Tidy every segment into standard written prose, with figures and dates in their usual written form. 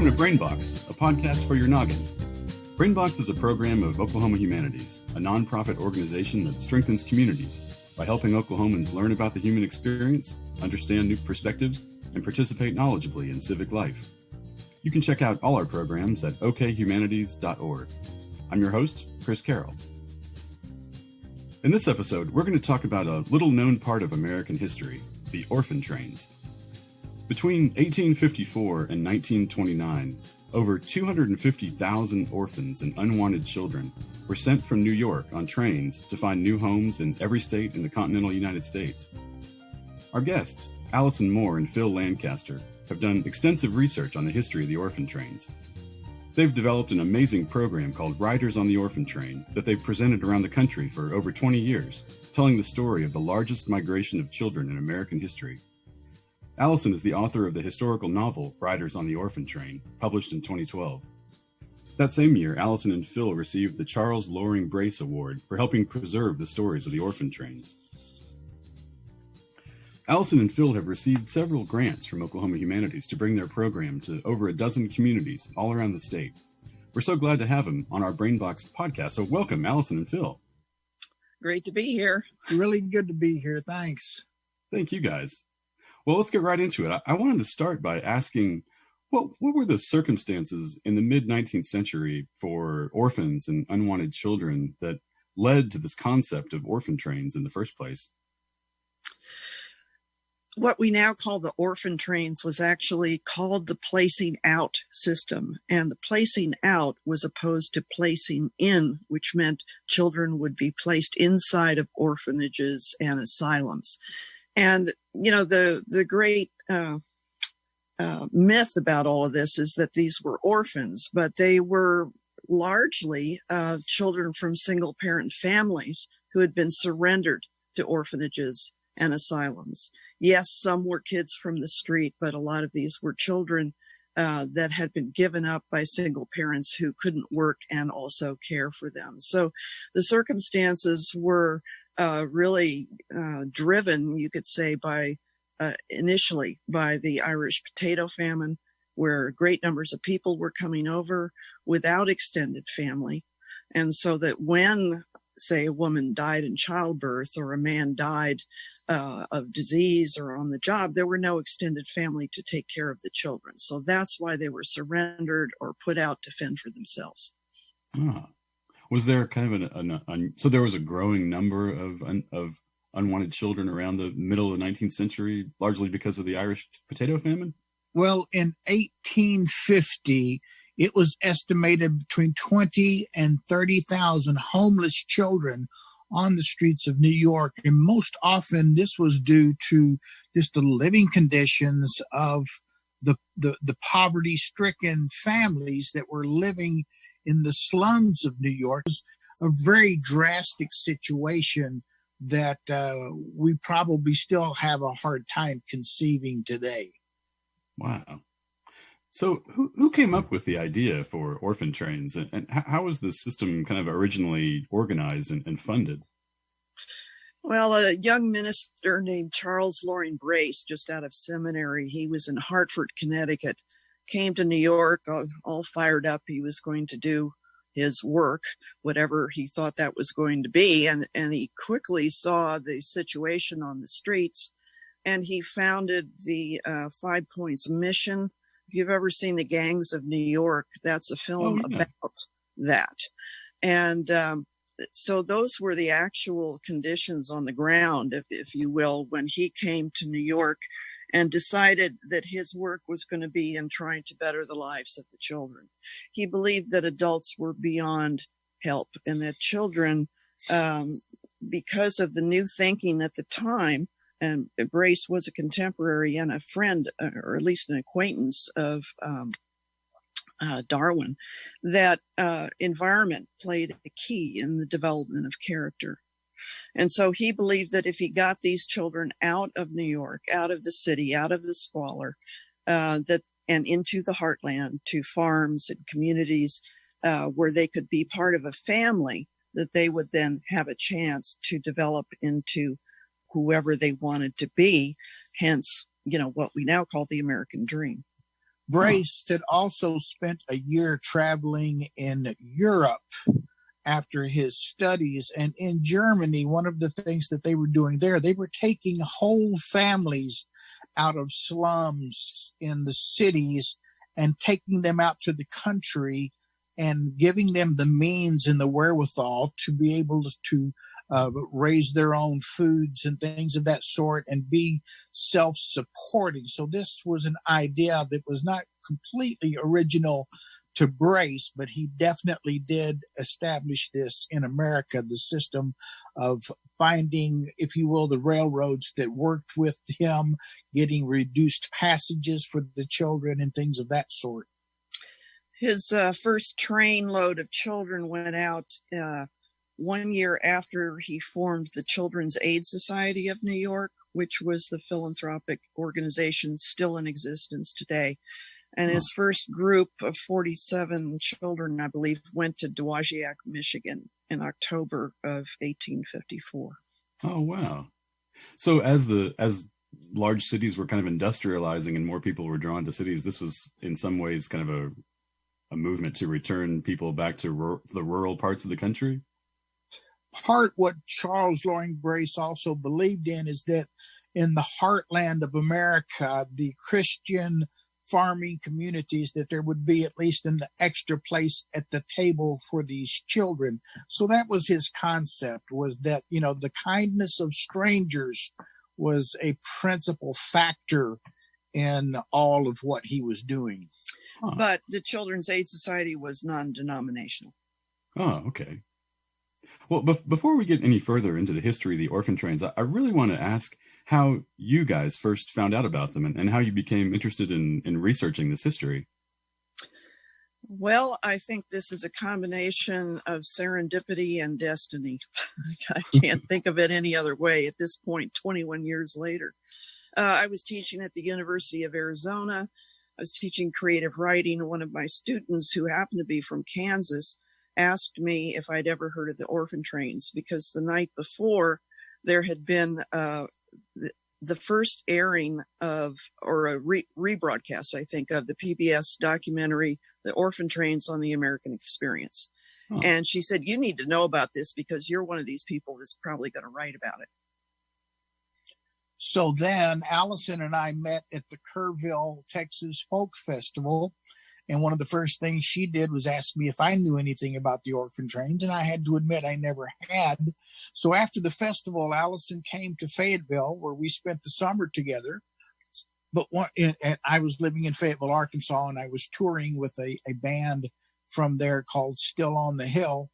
Welcome to Brainbox, a podcast for your noggin. Brainbox is a program of Oklahoma Humanities, a nonprofit organization that strengthens communities by helping Oklahomans learn about the human experience, understand new perspectives, and participate knowledgeably in civic life. You can check out all our programs at okhumanities.org. I'm your host, Chris Carroll. In this episode, we're going to talk about a little-known part of American history, the Orphan Trains. Between 1854 and 1929, over 250,000 orphans and unwanted children were sent from New York on trains to find new homes in every state in the continental United States. Our guests, Alison and Phil Lancaster, have done extensive research on the history of the Orphan Trains. They've developed an amazing program called Riders on the Orphan Train that they've presented around the country for over 20 years, telling the story of the largest migration of children in American history. Alison is the author of the historical novel Riders on the Orphan Train, published in 2012. That same year, Alison and Phil received the Charles Loring Brace Award for helping preserve the stories of the Orphan Trains. Alison and Phil have received several grants from Oklahoma Humanities to bring their program to over a dozen communities all around the state. We're so glad to have them on our Brainbox podcast. So welcome, Alison and Phil. Great to be here. Really good to be here. Thanks. Thank you, guys. Well, let's get right into it. I wanted to start by asking, what were the circumstances in the mid-19th century for orphans and unwanted children that led to this concept of orphan trains in the first place? What we now call the orphan trains was actually called the placing out system. And the placing out was opposed to placing in, which meant children would be placed inside of orphanages and asylums. And, you know, the great myth about all of this is that these were orphans, but they were largely children from single-parent families who had been surrendered to orphanages and asylums. Yes, some were kids from the street, but a lot of these were children that had been given up by single parents who couldn't work and also care for them. So the circumstances were really driven, you could say, by initially by the Irish potato famine, where great numbers of people were coming over without extended family. And so that when, say, a woman died in childbirth or a man died of disease or on the job, there were no extended family to take care of the children. So that's why they were surrendered or put out to fend for themselves. Ah. Was there kind of so there was a growing number of unwanted children around the middle of the 19th century, largely because of the Irish potato famine? Well, in 1850, it was estimated between 20 and 30,000 homeless children on the streets of New York. And most often this was due to just the living conditions of the poverty-stricken families that were living in the slums of New York. It was a very drastic situation that we probably still have a hard time conceiving today. Wow. So who came up with the idea for orphan trains, and how was the system kind of originally organized and funded? Well, a young minister named Charles Loring Brace, just out of seminary, he was in Hartford, Connecticut, came to New York all fired up. He was going to do his work, whatever he thought that was going to be. And he quickly saw the situation on the streets, and he founded the 5 Points Mission. If you've ever seen The Gangs of New York, that's a film about that. And so those were the actual conditions on the ground, if you will, when he came to New York and decided that his work was going to be in trying to better the lives of the children. He believed that adults were beyond help and that children, because of the new thinking at the time, and Brace was a contemporary and a friend, or at least an acquaintance of Darwin, that environment played a key in the development of character. And so he believed that if he got these children out of New York, out of the city, out of the squalor, and into the heartland, to farms and communities where they could be part of a family, that they would then have a chance to develop into whoever they wanted to be. Hence, what we now call the American dream. Brace had also spent a year traveling in Europe after his studies. And in Germany, one of the things that they were doing there, they were taking whole families out of slums in the cities and taking them out to the country and giving them the means and the wherewithal to be able to raise their own foods and things of that sort and be self-supporting. So this was an idea that was not completely original to Brace, but he definitely did establish this in America, the system of finding, if you will, the railroads that worked with him, getting reduced passages for the children and things of that sort. His first train load of children went out 1 year after he formed the Children's Aid Society of New York, which was the philanthropic organization still in existence today. And his first group of 47 children, I believe, went to Dowagiac, Michigan in October of 1854. Oh, wow. So as large cities were kind of industrializing and more people were drawn to cities, this was in some ways kind of a movement to return people back to the rural parts of the country? Part what Charles Loring Brace also believed in is that in the heartland of America, the Christian farming communities, that there would be at least an extra place at the table for these children. So that was his concept, was that, the kindness of strangers was a principal factor in all of what he was doing. Huh. But the Children's Aid Society was non-denominational. Oh, okay. Well, before we get any further into the history of the Orphan Trains, I really want to ask how you guys first found out about them and how you became interested in researching this history. Well, I think this is a combination of serendipity and destiny. I can't think of it any other way at this point, 21 years later. I was teaching at the University of Arizona. I was teaching creative writing. One of my students, who happened to be from Kansas, asked me if I'd ever heard of the Orphan Trains, because the night before there had been the first airing of, or a rebroadcast, I think, of the PBS documentary, The Orphan Trains on the American Experience. Oh. And she said, you need to know about this because you're one of these people that's probably going to write about it. So then Alison and I met at the Kerrville, Texas Folk Festival. And one of the first things she did was ask me if I knew anything about the Orphan Trains, and I had to admit I never had. So after the festival, Alison came to Fayetteville, where we spent the summer together. But I was living in Fayetteville, Arkansas, and I was touring with a band from there called Still on the Hill.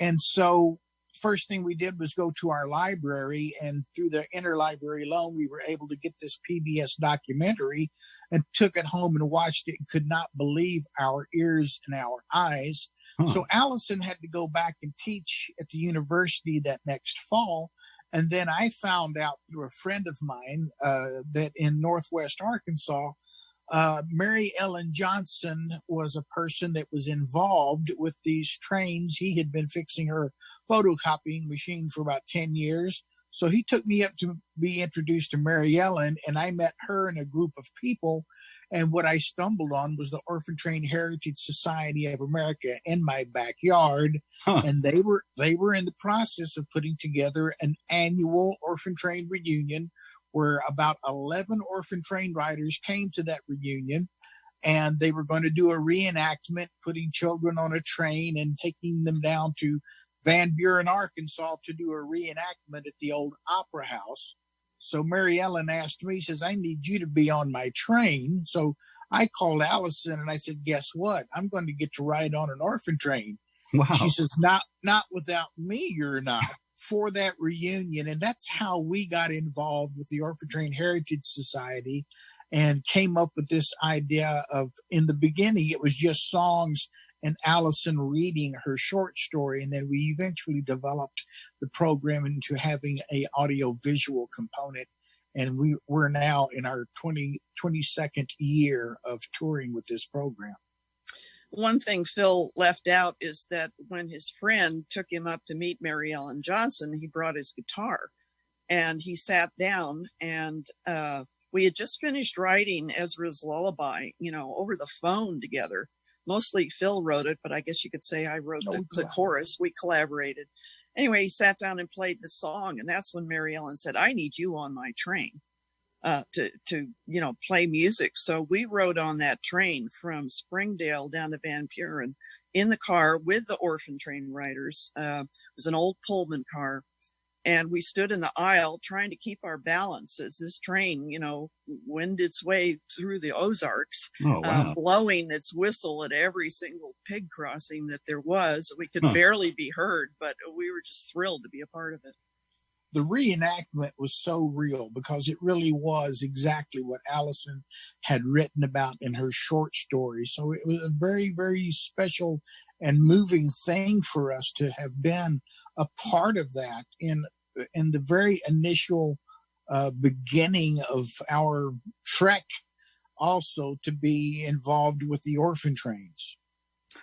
And so first thing we did was go to our library, and through the interlibrary loan, we were able to get this PBS documentary and took it home and watched it and could not believe our ears and our eyes. Huh. So Alison had to go back and teach at the university that next fall. And then I found out through a friend of mine that in Northwest Arkansas, Mary Ellen Johnson was a person that was involved with these trains. He had been fixing her photocopying machine for about 10 years. So he took me up to be introduced to Mary Ellen, and I met her and a group of people. And what I stumbled on was the Orphan Train Heritage Society of America in my backyard. Huh. And they were in the process of putting together an annual Orphan Train reunion, where about 11 Orphan Train riders came to that reunion, and they were going to do a reenactment, putting children on a train and taking them down to Van Buren, Arkansas, to do a reenactment at the old Opera House. So Mary Ellen asked me, says, I need you to be on my train. So I called Alison and I said, guess what? I'm going to get to ride on an orphan train. Wow. She says, not without me, you're not. For that reunion. And that's how we got involved with the Orphan Train Heritage Society and came up with this idea of, in the beginning, it was just songs and Alison reading her short story. And then we eventually developed the program into having a audio visual component. And we're now in our 22nd year of touring with this program. One thing Phil left out is that when his friend took him up to meet Mary Ellen Johnson, he brought his guitar and he sat down and we had just finished writing Ezra's Lullaby, over the phone together. Mostly Phil wrote it, but I guess you could say I wrote the chorus. We collaborated. Anyway, he sat down and played the song, and that's when Mary Ellen said, "I need you on my train to play music." So we rode on that train from Springdale down to Van Buren in the car with the Orphan Train riders. It was an old Pullman car. And we stood in the aisle trying to keep our balance as this train, wended its way through the Ozarks, blowing its whistle at every single pig crossing that there was. We could barely be heard, but we were just thrilled to be a part of it. The reenactment was so real because it really was exactly what Alison had written about in her short story. So it was a very, very special and moving thing for us to have been a part of that in the very initial beginning of our trek, also to be involved with the Orphan Trains.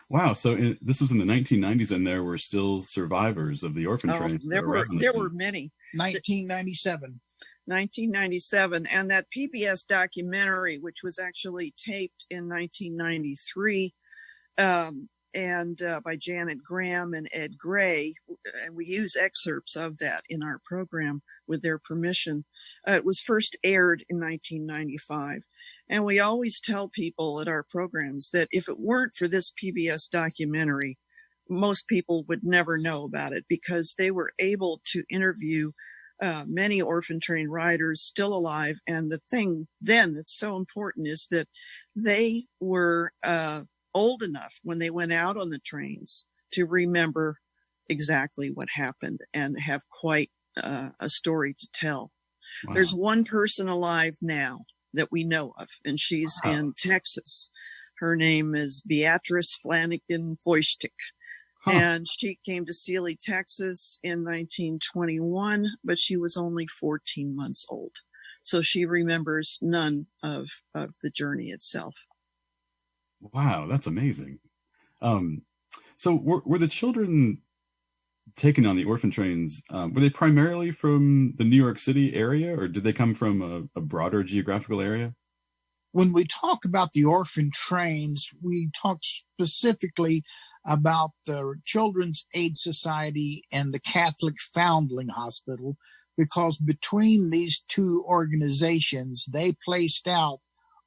Wow. So this was in the 1990s, and there were still survivors of the Orphan Train. There were many. 1997. 1997. And that PBS documentary, which was actually taped in 1993, by Janet Graham and Ed Gray, and we use excerpts of that in our program with their permission. It was first aired in 1995. And we always tell people at our programs that if it weren't for this PBS documentary, most people would never know about it, because they were able to interview many Orphan Train riders still alive. And the thing then that's so important is that they were old enough when they went out on the trains to remember exactly what happened and have quite a story to tell. Wow. There's one person alive now that we know of, and she's in Texas. Her name is Beatrice Flanagan Foystick. And she came to Sealy, Texas in 1921, but she was only 14 months old. So she remembers none of the journey itself. Wow, that's amazing. So were the children taken on the Orphan Trains, were they primarily from the New York City area, or did they come from a broader geographical area? When we talk about the Orphan Trains, we talk specifically about the Children's Aid Society and the Catholic Foundling Hospital, because between these two organizations, they placed out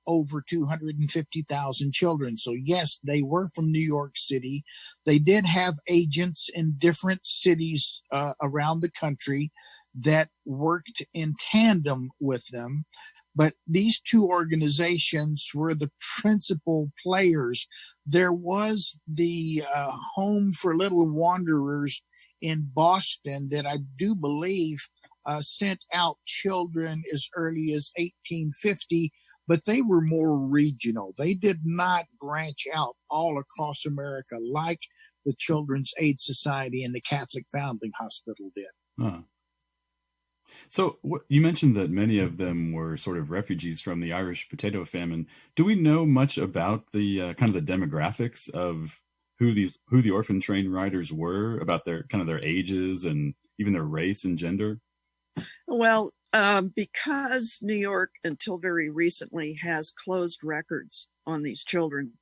over 250,000 children. So yes, they were from New York City. They did have agents in different cities around the country that worked in tandem with them. But these two organizations were the principal players. There was the Home for Little Wanderers in Boston that I do believe sent out children as early as 1850, but they were more regional. They did not branch out all across America like the Children's Aid Society and the Catholic Foundling Hospital did. Huh. So you mentioned that many of them were sort of refugees from the Irish potato famine. Do we know much about the kind of the demographics of who the Orphan Train riders were, about their kind of their ages and even their race and gender? Well, because New York until very recently has closed records on these children,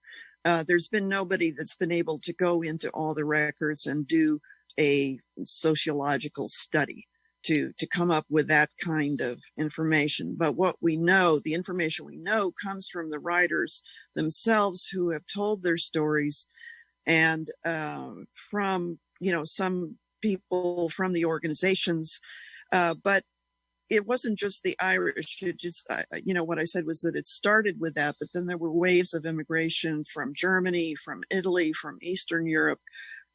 there's been nobody that's been able to go into all the records and do a sociological study to come up with that kind of information. But what we know, the information we know, comes from the writers themselves who have told their stories, and from, some people from the organizations. But it wasn't just the Irish. It just, what I said was that it started with that, but then there were waves of immigration from Germany, from Italy, from Eastern Europe.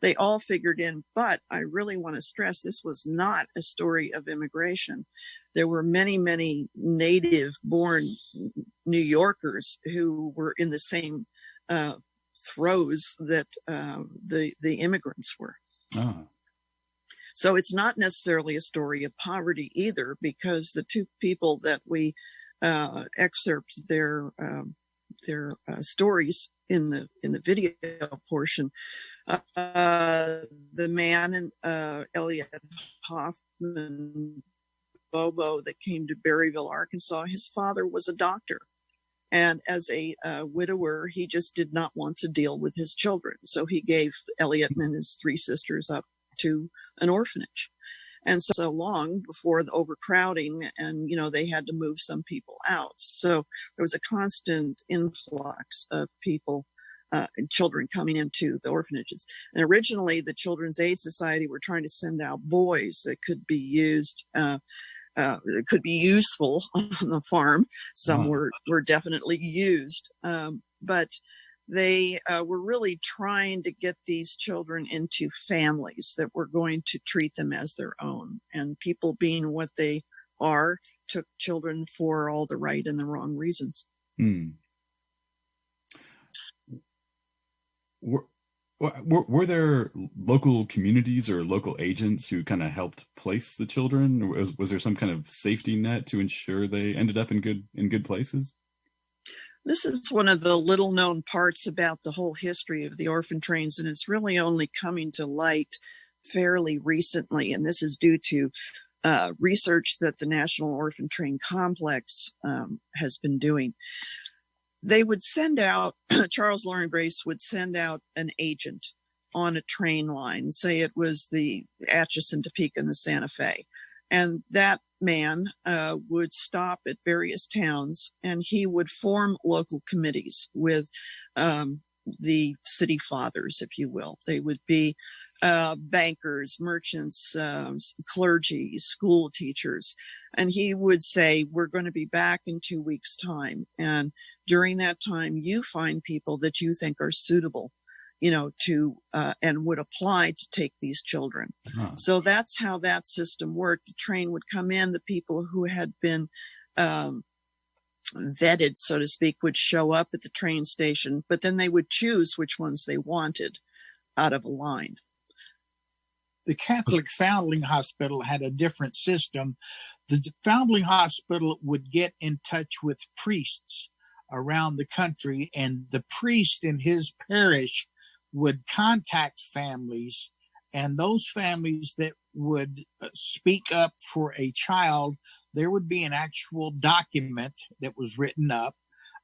They all figured in, but I really want to stress this was not a story of immigration. There were many, many native-born New Yorkers who were in the same throes that the immigrants were. Oh. So it's not necessarily a story of poverty either, because the two people that we excerpt their stories in the video portion, the man and Elliot Hoffman Bobo that came to Berryville, Arkansas, his father was a doctor. And as a widower, he just did not want to deal with his children. So he gave Elliot and his three sisters up to an orphanage. And so long before the overcrowding, and, they had to move some people out. So there was a constant influx of people, children coming into the orphanages. And originally, the Children's Aid Society were trying to send out boys that could be used, could be useful on the farm. Some were definitely used, but they were really trying to get these children into families that were going to treat them as their own. And people, being what they are, took children for all the right and the wrong reasons. Were there local communities or local agents who kind of helped place the children? Was there some kind of safety net to ensure they ended up in good places? This is one of the little known parts about the whole history of the orphan trains, and it's really only coming to light fairly recently. And this is due to research that the National Orphan Train Complex has been doing. They would send out, Charles Loring Brace would send out an agent on a train line, say it was the Atchison, Topeka, and the Santa Fe. And that man would stop at various towns, and he would form local committees with the city fathers, if you will. They would be bankers, merchants, clergy, school teachers. And he would say, we're going to be back in 2 weeks' time. And during that time, you find people that you think are suitable, to and would apply to take these children. So that's how that system worked. The train would come in, the people who had been vetted, so to speak, would show up at the train station, but then they would choose which ones they wanted out of a line. The Catholic Foundling Hospital had a different system. The Foundling Hospital would get in touch with priests around the country, and the priest in his parish would contact families, and those families that would speak up for a child, there would be an actual document that was written up.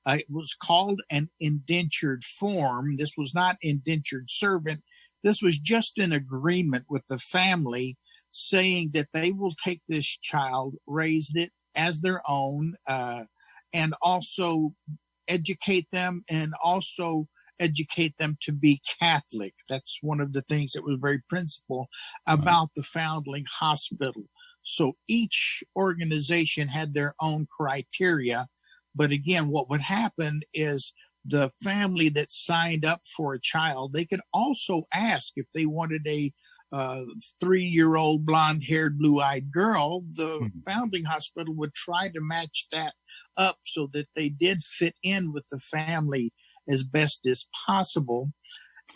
It was called an indentured form. This was not indentured servant. This was just an agreement with the family saying that they will take this child, raise it as their own, and also educate them, and also educate them to be Catholic. That's one of the things that was very principal about the Foundling Hospital. So each organization had their own criteria. But again, what would happen is the family that signed up for a child, they could also ask if they wanted a 3-year-old blonde-haired, blue-eyed girl. The Foundling Hospital would try to match that up so that they did fit in with the family as best as possible.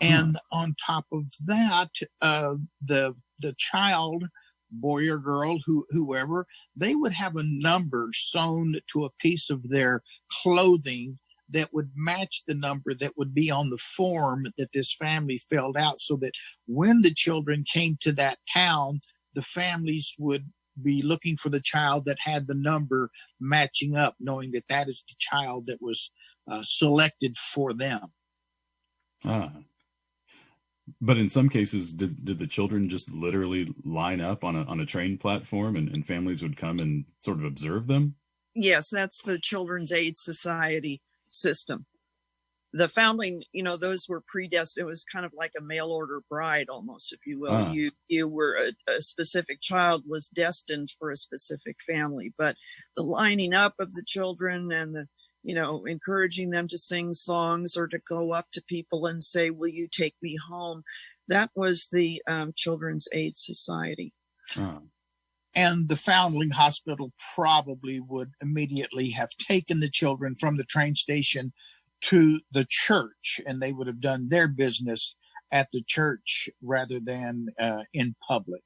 And on top of that, the child, boy or girl, whoever, they would have a number sewn to a piece of their clothing that would match the number that would be on the form that this family filled out, so that when the children came to that town, the families would be looking for the child that had the number matching up, knowing that that is the child that was selected for them. But in some cases, did the children just literally line up on a train platform, and families would come and sort of observe them? Yes, that's the Children's Aid Society system. The Foundling, those were predestined. It was kind of like a mail order bride almost, if you will. You were a specific child was destined for a specific family, but the lining up of the children and the encouraging them to sing songs or to go up to people and say, will you take me home? That was the Children's Aid Society. And the Foundling Hospital probably would immediately have taken the children from the train station to the church, and they would have done their business at the church rather than in public.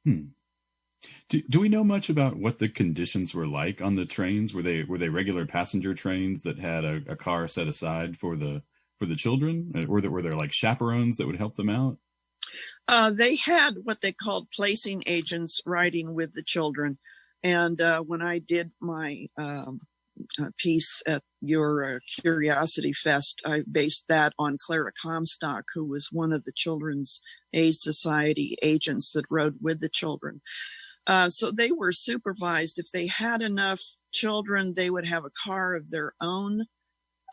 Do we know much about what the conditions were like on the trains? Were they regular passenger trains that had a car set aside for the children, or were there like chaperones that would help them out? They had what they called placing agents riding with the children. And when I did my piece at your Curiosity Fest, I based that on Clara Comstock, who was one of the Children's Aid Society agents that rode with the children. So they were supervised. If they had enough children, they would have a car of their own.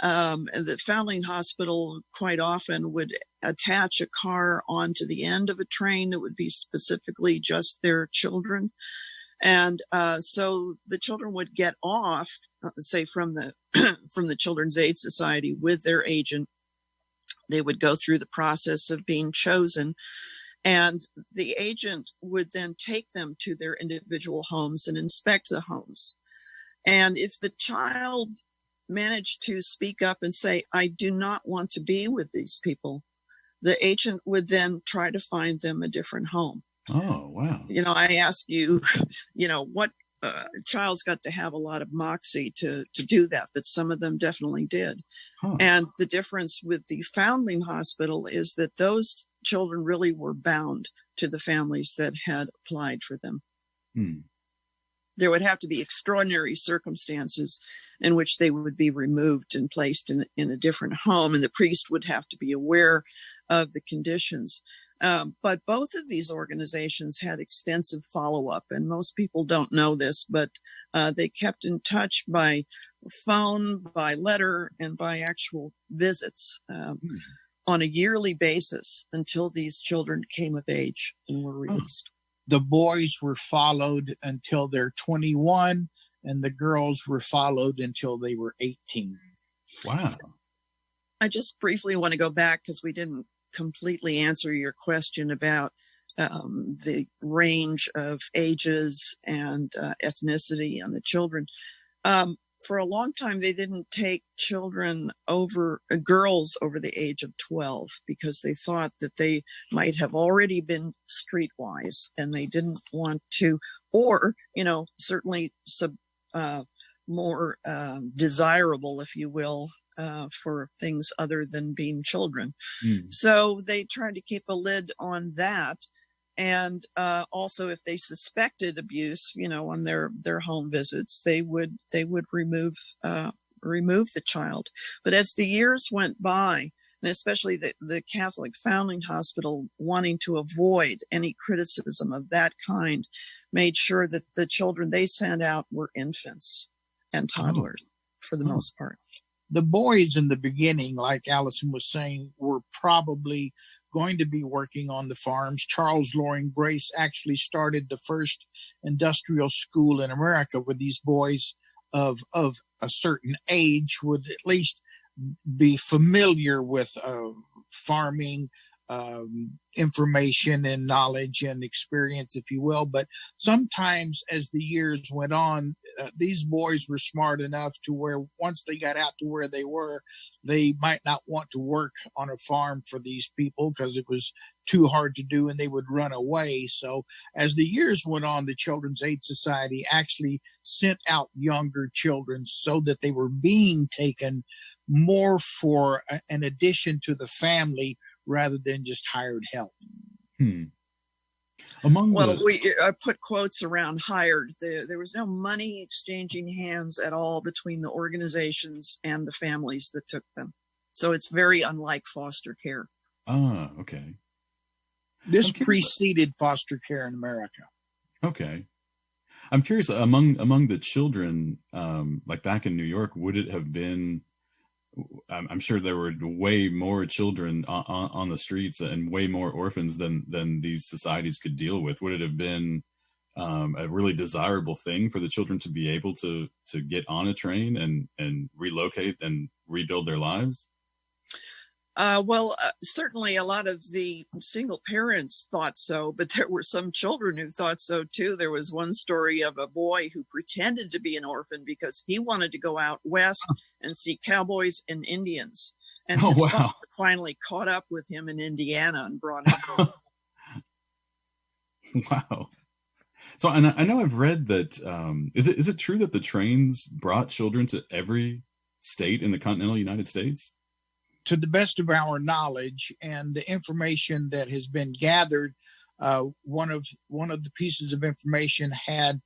And the Foundling Hospital quite often would attach a car onto the end of a train that would be specifically just their children. And so the children would get off, say from the from the Children's Aid Society with their agent. They would go through the process of being chosen, and the agent would then take them to their individual homes and inspect the homes. And if the child managed to speak up and say, "I do not want to be with these people," the agent would then try to find them a different home. Oh, wow. I ask you, what child's got to have a lot of moxie to do that, but some of them definitely did. Huh. And the difference with the Foundling Hospital is that those children really were bound to the families that had applied for them. Hmm. There would have to be extraordinary circumstances in which they would be removed and placed in a different home, and the priest would have to be aware of the conditions. But both of these organizations had extensive follow-up, and most people don't know this, but they kept in touch by phone, by letter, and by actual visits on a yearly basis until these children came of age and were released. The boys were followed until they're 21, and the girls were followed until they were 18. Wow. I just briefly want to go back because we didn't completely answer your question about the range of ages and ethnicity on the children. For a long time, they didn't take girls over the age of 12 because they thought that they might have already been streetwise and they didn't want to, or, certainly more desirable, if you will, for things other than being children. So they tried to keep a lid on that. And also, if they suspected abuse, on their home visits, they would remove the child. But as the years went by, and especially the Catholic Foundling Hospital wanting to avoid any criticism of that kind, made sure that the children they sent out were infants and toddlers for the most part. The boys in the beginning, like Alison was saying, were probably going to be working on the farms. Charles Loring Brace actually started the first industrial school in America, where these boys of a certain age would at least be familiar with farming information and knowledge and experience, if you will. But sometimes as the years went on, these boys were smart enough to where once they got out to where they were, they might not want to work on a farm for these people because it was too hard to do and they would run away. So as the years went on, the Children's Aid Society actually sent out younger children so that they were being taken more for an addition to the family rather than just hired help. I put quotes around hired. There was no money exchanging hands at all between the organizations and the families that took them. So it's very unlike foster care. Ah, okay. This preceded foster care in America. Okay. I'm curious, among the children, like back in New York, would it have been, I'm sure there were way more children on the streets and way more orphans than these societies could deal with. Would it have been a really desirable thing for the children to be able to get on a train and relocate and rebuild their lives? Certainly a lot of the single parents thought so, but there were some children who thought so too. There was one story of a boy who pretended to be an orphan because he wanted to go out west and see cowboys and Indians. And his father finally caught up with him in Indiana and brought him home. Wow. So, and I know I've read that, is it true that the trains brought children to every state in the continental United States? To the best of our knowledge and the information that has been gathered, one of the pieces of information had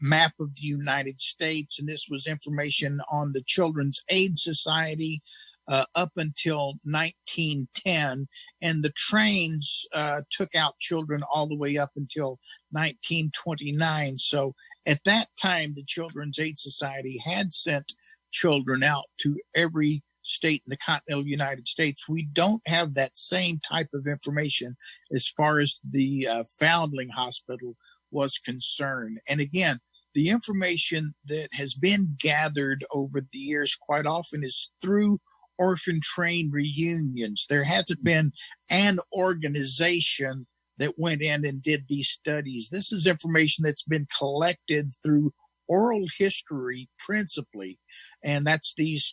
map of the United States, and this was information on the Children's Aid Society up until 1910, and the trains took out children all the way up until 1929. So at that time, the Children's Aid Society had sent children out to every state in the continental United States. We don't have that same type of information as far as the Foundling Hospital was concerned. And again, the information that has been gathered over the years quite often is through Orphan Train reunions. There hasn't been an organization that went in and did these studies. This is information that's been collected through oral history principally, and that's these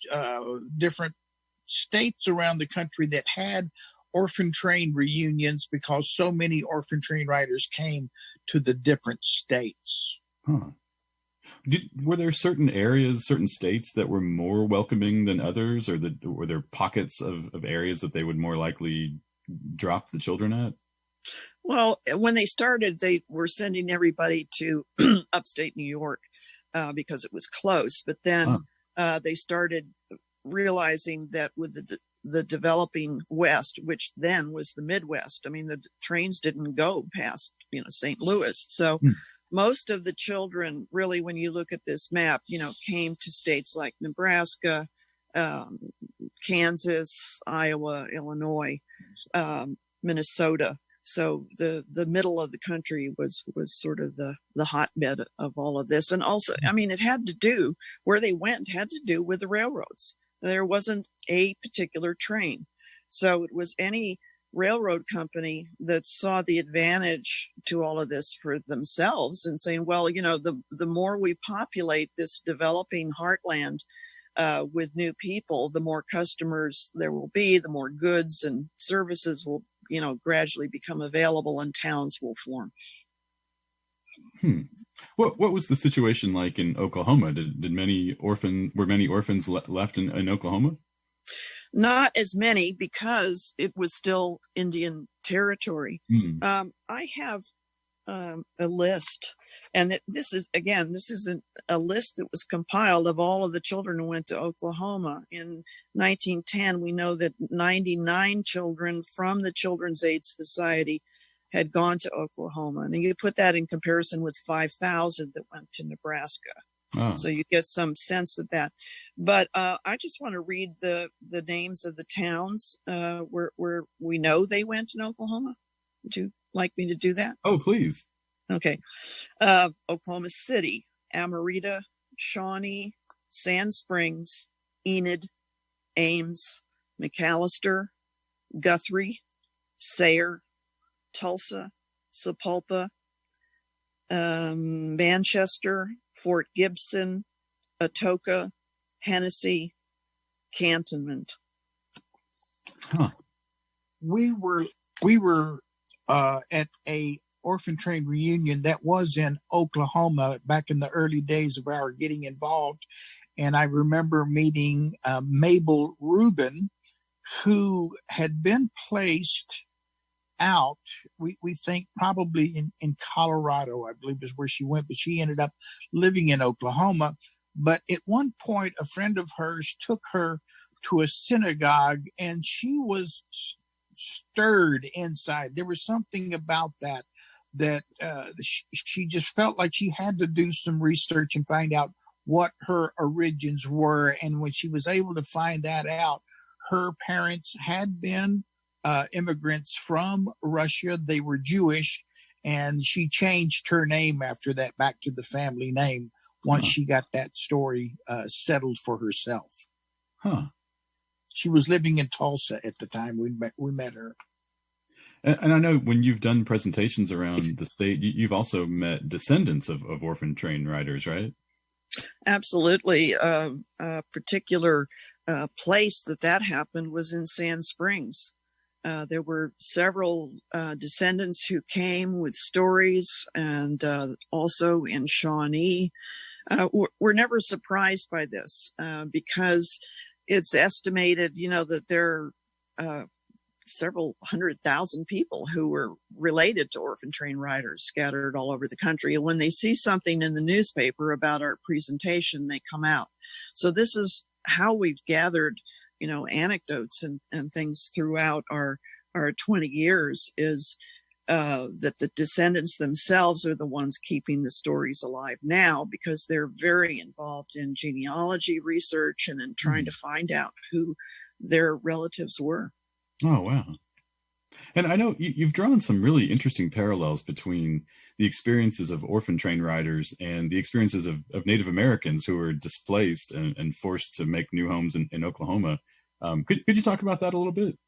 different states around the country that had Orphan Train reunions because so many Orphan Train riders came to the different states. Huh. Were there certain areas, certain states that were more welcoming than others, or were there pockets of areas that they would more likely drop the children at? Well, when they started, they were sending everybody to upstate New York because it was close. But then they started realizing that with the developing West, which then was the Midwest, I mean, the trains didn't go past, St. Louis. So most of the children, really, when you look at this map, came to states like Nebraska, Kansas, Iowa, Illinois, Minnesota. So the middle of the country was sort of the hotbed of all of this. And also, I mean, it had to do, where they went had to do with the railroads. There wasn't a particular train. So it was any railroad company that saw the advantage to all of this for themselves and saying, well, the more we populate this developing heartland with new people, the more customers there will be, the more goods and services will, gradually become available and towns will form. What was the situation like in Oklahoma? Were many orphans left in Oklahoma? Not as many, because it was still Indian territory. I have a list, and this isn't a list that was compiled of all of the children who went to Oklahoma. In 1910, we know that 99 children from the Children's Aid Society had gone to Oklahoma. And you put that in comparison with 5,000 that went to Nebraska. Oh. So you get some sense of that. But I just want to read the names of the towns where we know they went in Oklahoma. Would you like me to do that? Oh, please. Okay. Oklahoma City, Amarita, Shawnee, Sand Springs, Enid, Ames, McAllister, Guthrie, Sayre, Tulsa, Sapulpa, Manchester, Fort Gibson, Atoka, Hennessy, Cantonment. We were at a Orphan Train reunion that was in Oklahoma back in the early days of our getting involved, and I remember meeting Mabel Rubin, who had been placed out, we think probably in Colorado, I believe is where she went, but she ended up living in Oklahoma. But at one point, a friend of hers took her to a synagogue, and she was stirred inside. There was something about that she just felt like she had to do some research and find out what her origins were. And when she was able to find that out, her parents had been immigrants from Russia. They were Jewish, and she changed her name after that back to the family name once she got that story settled for herself. She was living in Tulsa at the time we met her. And I know when you've done presentations around the state, you've also met descendants of Orphan Train riders, right? Absolutely. A particular place that happened was in Sand Springs. There were several descendants who came with stories, and also in Shawnee. We're never surprised by this because it's estimated, that there are several 100,000 people who were related to Orphan Train riders scattered all over the country. And when they see something in the newspaper about our presentation, they come out. So this is how we've gathered, anecdotes and things throughout our 20 years, is that the descendants themselves are the ones keeping the stories alive now, because they're very involved in genealogy research and in trying to find out who their relatives were. Oh, wow. And I know you've drawn some really interesting parallels between the experiences of orphan train riders and the experiences of Native Americans who were displaced and forced to make new homes in Oklahoma. Could you talk about that a little bit?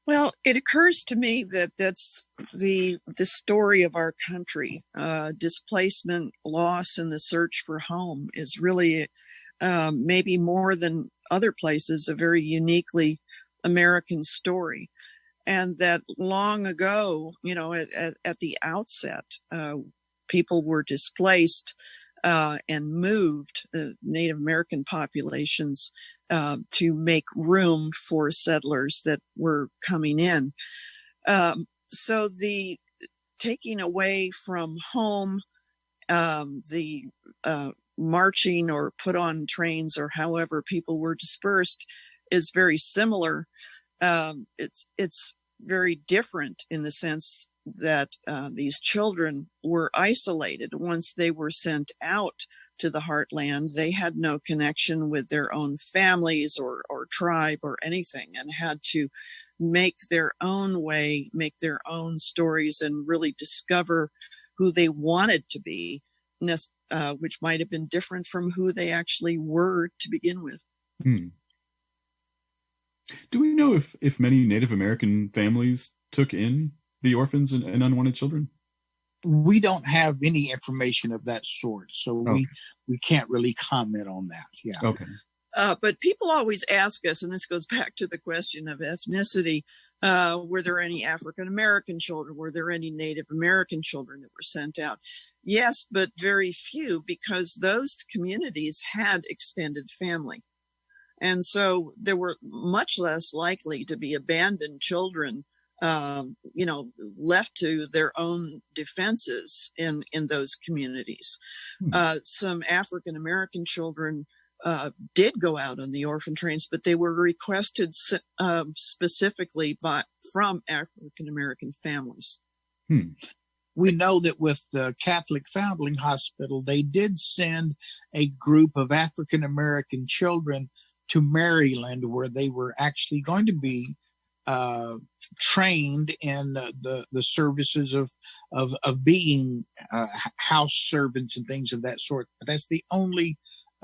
Well, it occurs to me that that's the story of our country. Displacement, loss, and the search for home is really maybe more than other places a very uniquely American story. And that long ago, at the outset, people were displaced and moved, Native American populations, to make room for settlers that were coming in. So the taking away from home, the marching or put on trains, or however people were dispersed, is very similar. It's very different in the sense that these children were isolated. Once they were sent out to the heartland, they had no connection with their own families or tribe or anything, and had to make their own way, make their own stories, and really discover who they wanted to be, which might have been different from who they actually were to begin with. Do we know if many Native American families took in the orphans and unwanted children? We don't have any information of that sort, so we can't really comment on that. Yeah. Okay. But people always ask us, and this goes back to the question of ethnicity, were there any African American children? Were there any Native American children that were sent out? Yes, but very few, because those communities had extended family. And so there were much less likely to be abandoned children, left to their own defenses in those communities. Some African American children did go out on the orphan trains, but they were requested specifically from African American families. We know that with the Catholic Foundling Hospital, they did send a group of African American children to Maryland, where they were actually going to be trained in the services of being house servants and things of that sort. But that's the only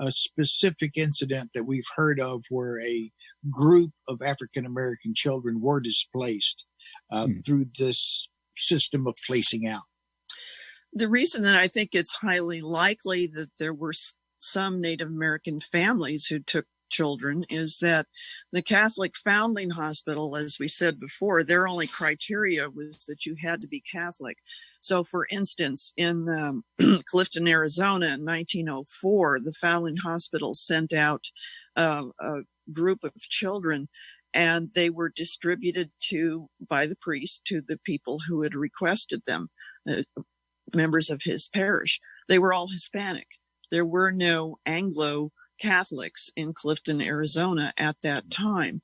specific incident that we've heard of where a group of African American children were displaced through this system of placing out. The reason that I think it's highly likely that there were some Native American families who took children is that the Catholic Foundling Hospital, as we said before, their only criteria was that you had to be Catholic. So, for instance, in Clifton, Arizona in 1904, the Foundling Hospital sent out a group of children, and they were distributed by the priest to the people who had requested them, members of his parish. They were all Hispanic. There were no Anglo Catholics in Clifton, Arizona at that time.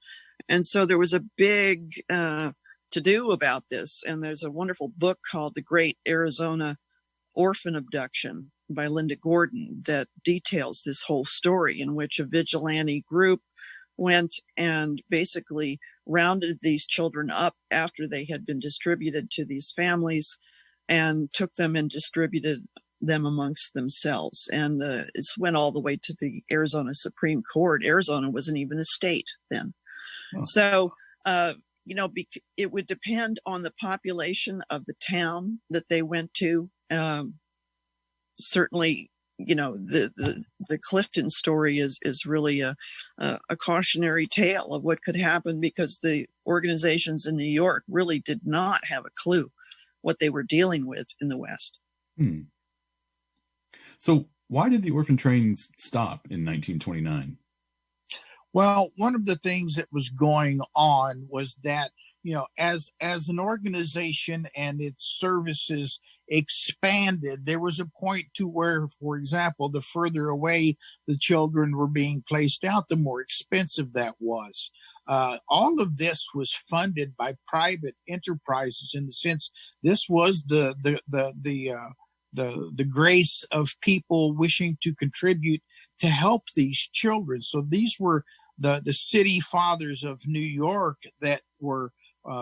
And so there was a big to-do about this. And there's a wonderful book called The Great Arizona Orphan Abduction by Linda Gordon that details this whole story, in which a vigilante group went and basically rounded these children up after they had been distributed to these families, and took them and distributed them amongst themselves. And it's went all the way to the Arizona Supreme Court. Arizona wasn't even a state then. Oh. So, it would depend on the population of the town that they went to. Certainly, the Clifton story is really a cautionary tale of what could happen, because the organizations in New York really did not have a clue what they were dealing with in the West. So why did the orphan trains stop in 1929? Well, one of the things that was going on was that, as an organization and its services expanded, there was a point to where, for example, the further away the children were being placed out, the more expensive that was. All of this was funded by private enterprises, in the sense this was the grace of people wishing to contribute to help these children. So these were the city fathers of New York that were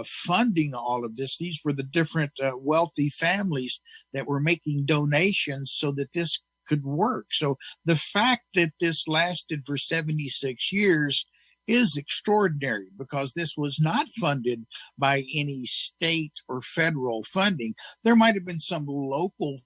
funding all of this. These were the different wealthy families that were making donations so that this could work. So the fact that this lasted for 76 years is extraordinary, because this was not funded by any state or federal funding. There might have been some local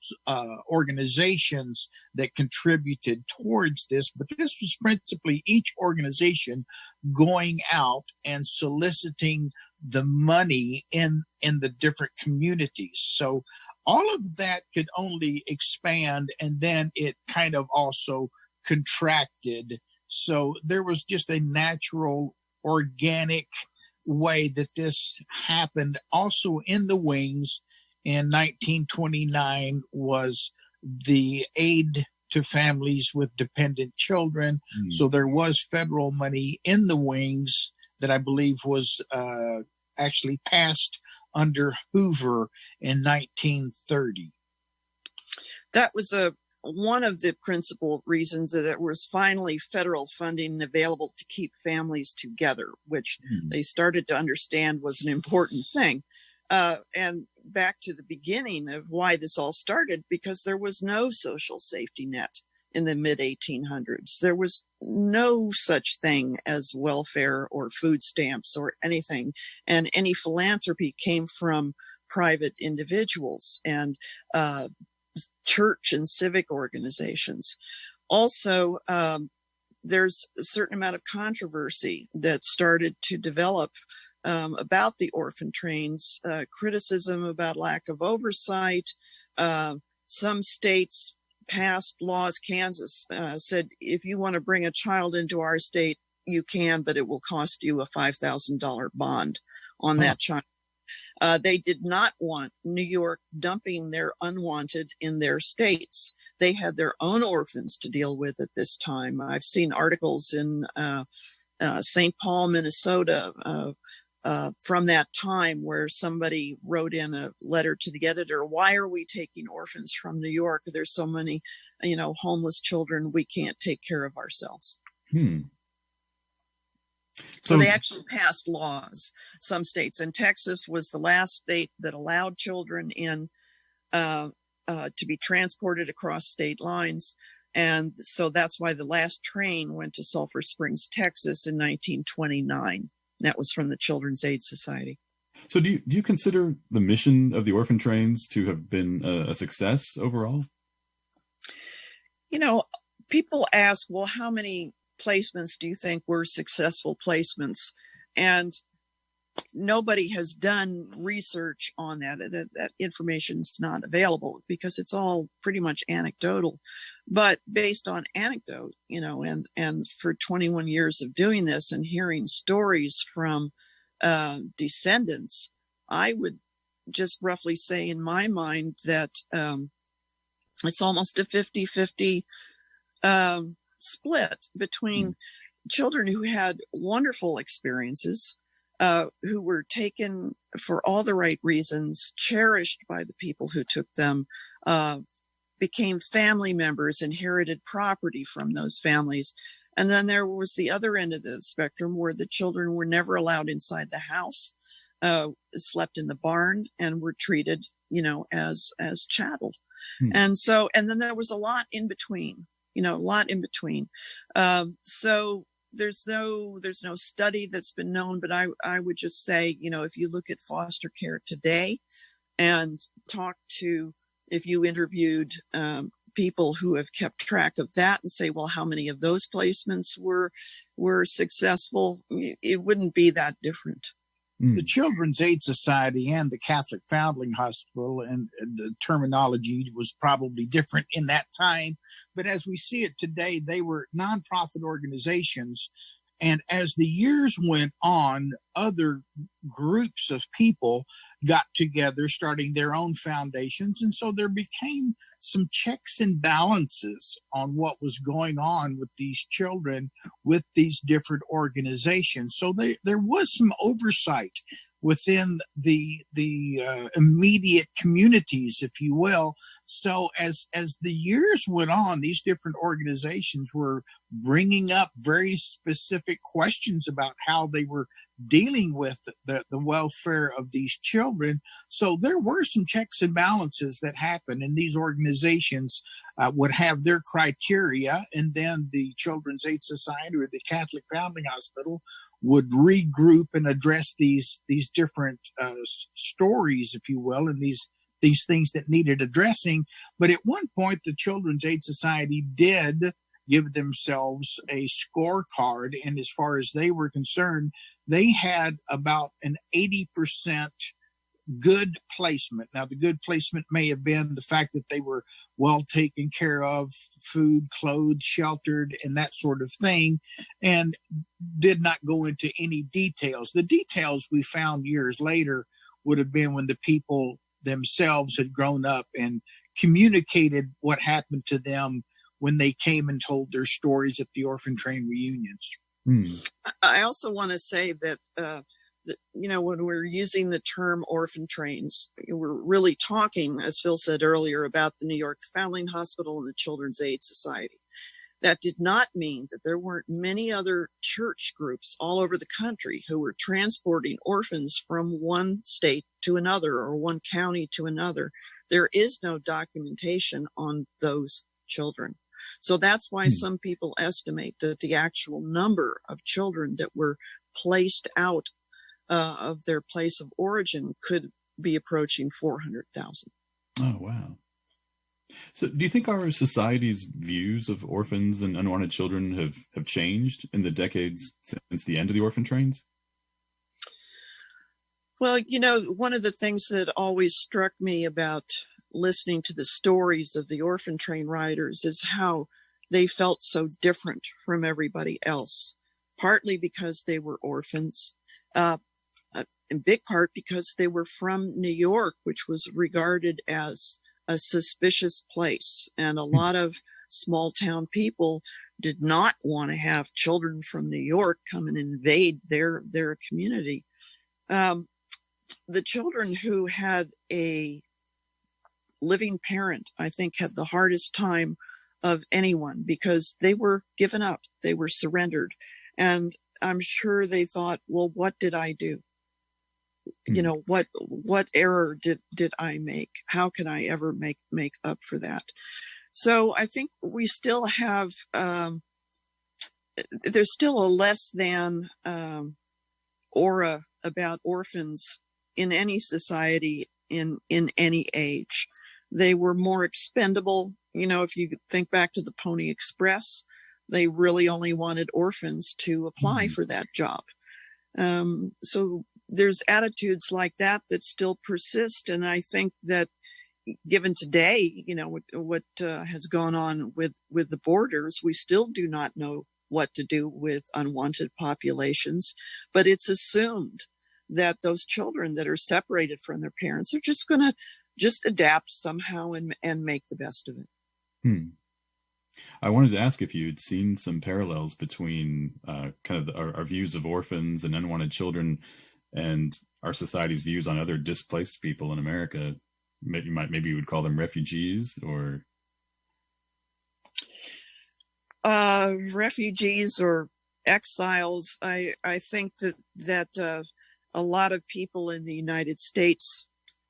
organizations that contributed towards this, but this was principally each organization going out and soliciting the money in the different communities. So all of that could only expand, and then it kind of also contracted. So there was just a natural, organic way that this happened. Also in the wings in 1929 was the aid to families with dependent children. So there was federal money in the wings that I believe was actually passed under Hoover in 1930. That was one of the principal reasons that there was finally federal funding available to keep families together, which they started to understand was an important thing. And back to the beginning of why this all started, because there was no social safety net in the mid-1800s. There was no such thing as welfare or food stamps or anything. And any philanthropy came from private individuals and church and civic organizations. Also, there's a certain amount of controversy that started to develop about the orphan trains, criticism about lack of oversight. Some states passed laws. Kansas said, if you want to bring a child into our state, you can, but it will cost you a $5,000 bond on that child. They did not want New York dumping their unwanted in their states. They had their own orphans to deal with at this time. I've seen articles in St. Paul, Minnesota, from that time, where somebody wrote in a letter to the editor, why are we taking orphans from New York? There's so many, homeless children. We can't take care of ourselves. So they actually passed laws, some states, and Texas was the last state that allowed children in to be transported across state lines. And so that's why the last train went to Sulphur Springs, Texas in 1929. That was from the Children's Aid Society. So do you consider the mission of the Orphan Trains to have been a success overall? People ask, well, how many placements do you think were successful placements? And nobody has done research on that. That information is not available because it's all pretty much anecdotal. But based on anecdote, and for 21 years of doing this and hearing stories from descendants, I would just roughly say in my mind that it's almost a 50-50 split between children who had wonderful experiences, who were taken for all the right reasons, cherished by the people who took them, became family members, inherited property from those families. And then there was the other end of the spectrum where the children were never allowed inside the house, slept in the barn, and were treated, as chattel. And then there was a lot in between. So there's no study that's been known, but I would just say, if you look at foster care today and if you interviewed people who have kept track of that and say, well, how many of those placements were successful, it wouldn't be that different. The Children's Aid Society and the Catholic Foundling Hospital, and the terminology was probably different in that time. But as we see it today, they were nonprofit organizations, And as the years went on, other groups of people got together, starting their own foundations. And so there became some checks and balances on what was going on with these children, with these different organizations. So there was some oversight within the immediate communities, if you will. So as the years went on, these different organizations were bringing up very specific questions about how they were dealing with the welfare of these children. So there were some checks and balances that happened, and these organizations would have their criteria, and then the Children's Aid Society or the Catholic Foundling Hospital would regroup and address these different stories, if you will, and these things that needed addressing. But at one point, the Children's Aid Society did give themselves a scorecard, and as far as they were concerned, they had about an 80% good placement. Now, the good placement may have been the fact that they were well taken care of, food, clothed, sheltered, and that sort of thing, and did not go into any details. The details we found years later would have been when the people themselves had grown up and communicated what happened to them when they came and told their stories at the Orphan Train reunions. I also want to say that when we're using the term orphan trains, we're really talking, as Phil said earlier, about the New York Foundling Hospital and the Children's Aid Society. That did not mean that there weren't many other church groups all over the country who were transporting orphans from one state to another or one county to another. There is no documentation on those children. So that's why some people estimate that the actual number of children that were placed out of their place of origin could be approaching 400,000. Oh, wow. So do you think our society's views of orphans and unwanted children have changed in the decades since the end of the orphan trains? Well, one of the things that always struck me about listening to the stories of the orphan train riders is how they felt so different from everybody else, partly because they were orphans, in big part because they were from New York, which was regarded as a suspicious place. And a lot of small town people did not want to have children from New York come and invade their community. The children who had a living parent, I think, had the hardest time of anyone because they were given up. They were surrendered. And I'm sure they thought, well, what did I do? What error did I make? How can I ever make up for that? So I think we still have, there's still a less than aura about orphans in any society in any age. They were more expendable. If you think back to the Pony Express, they really only wanted orphans to apply for that job. So there's attitudes like that still persist. And I think that given today, what has gone on with the borders, we still do not know what to do with unwanted populations, but it's assumed that those children that are separated from their parents are just going to adapt somehow and make the best of it. I wanted to ask if you'd seen some parallels between our views of orphans and unwanted children and our society's views on other displaced people in America. Maybe you would call them refugees or refugees or exiles. I think that a lot of people in the United States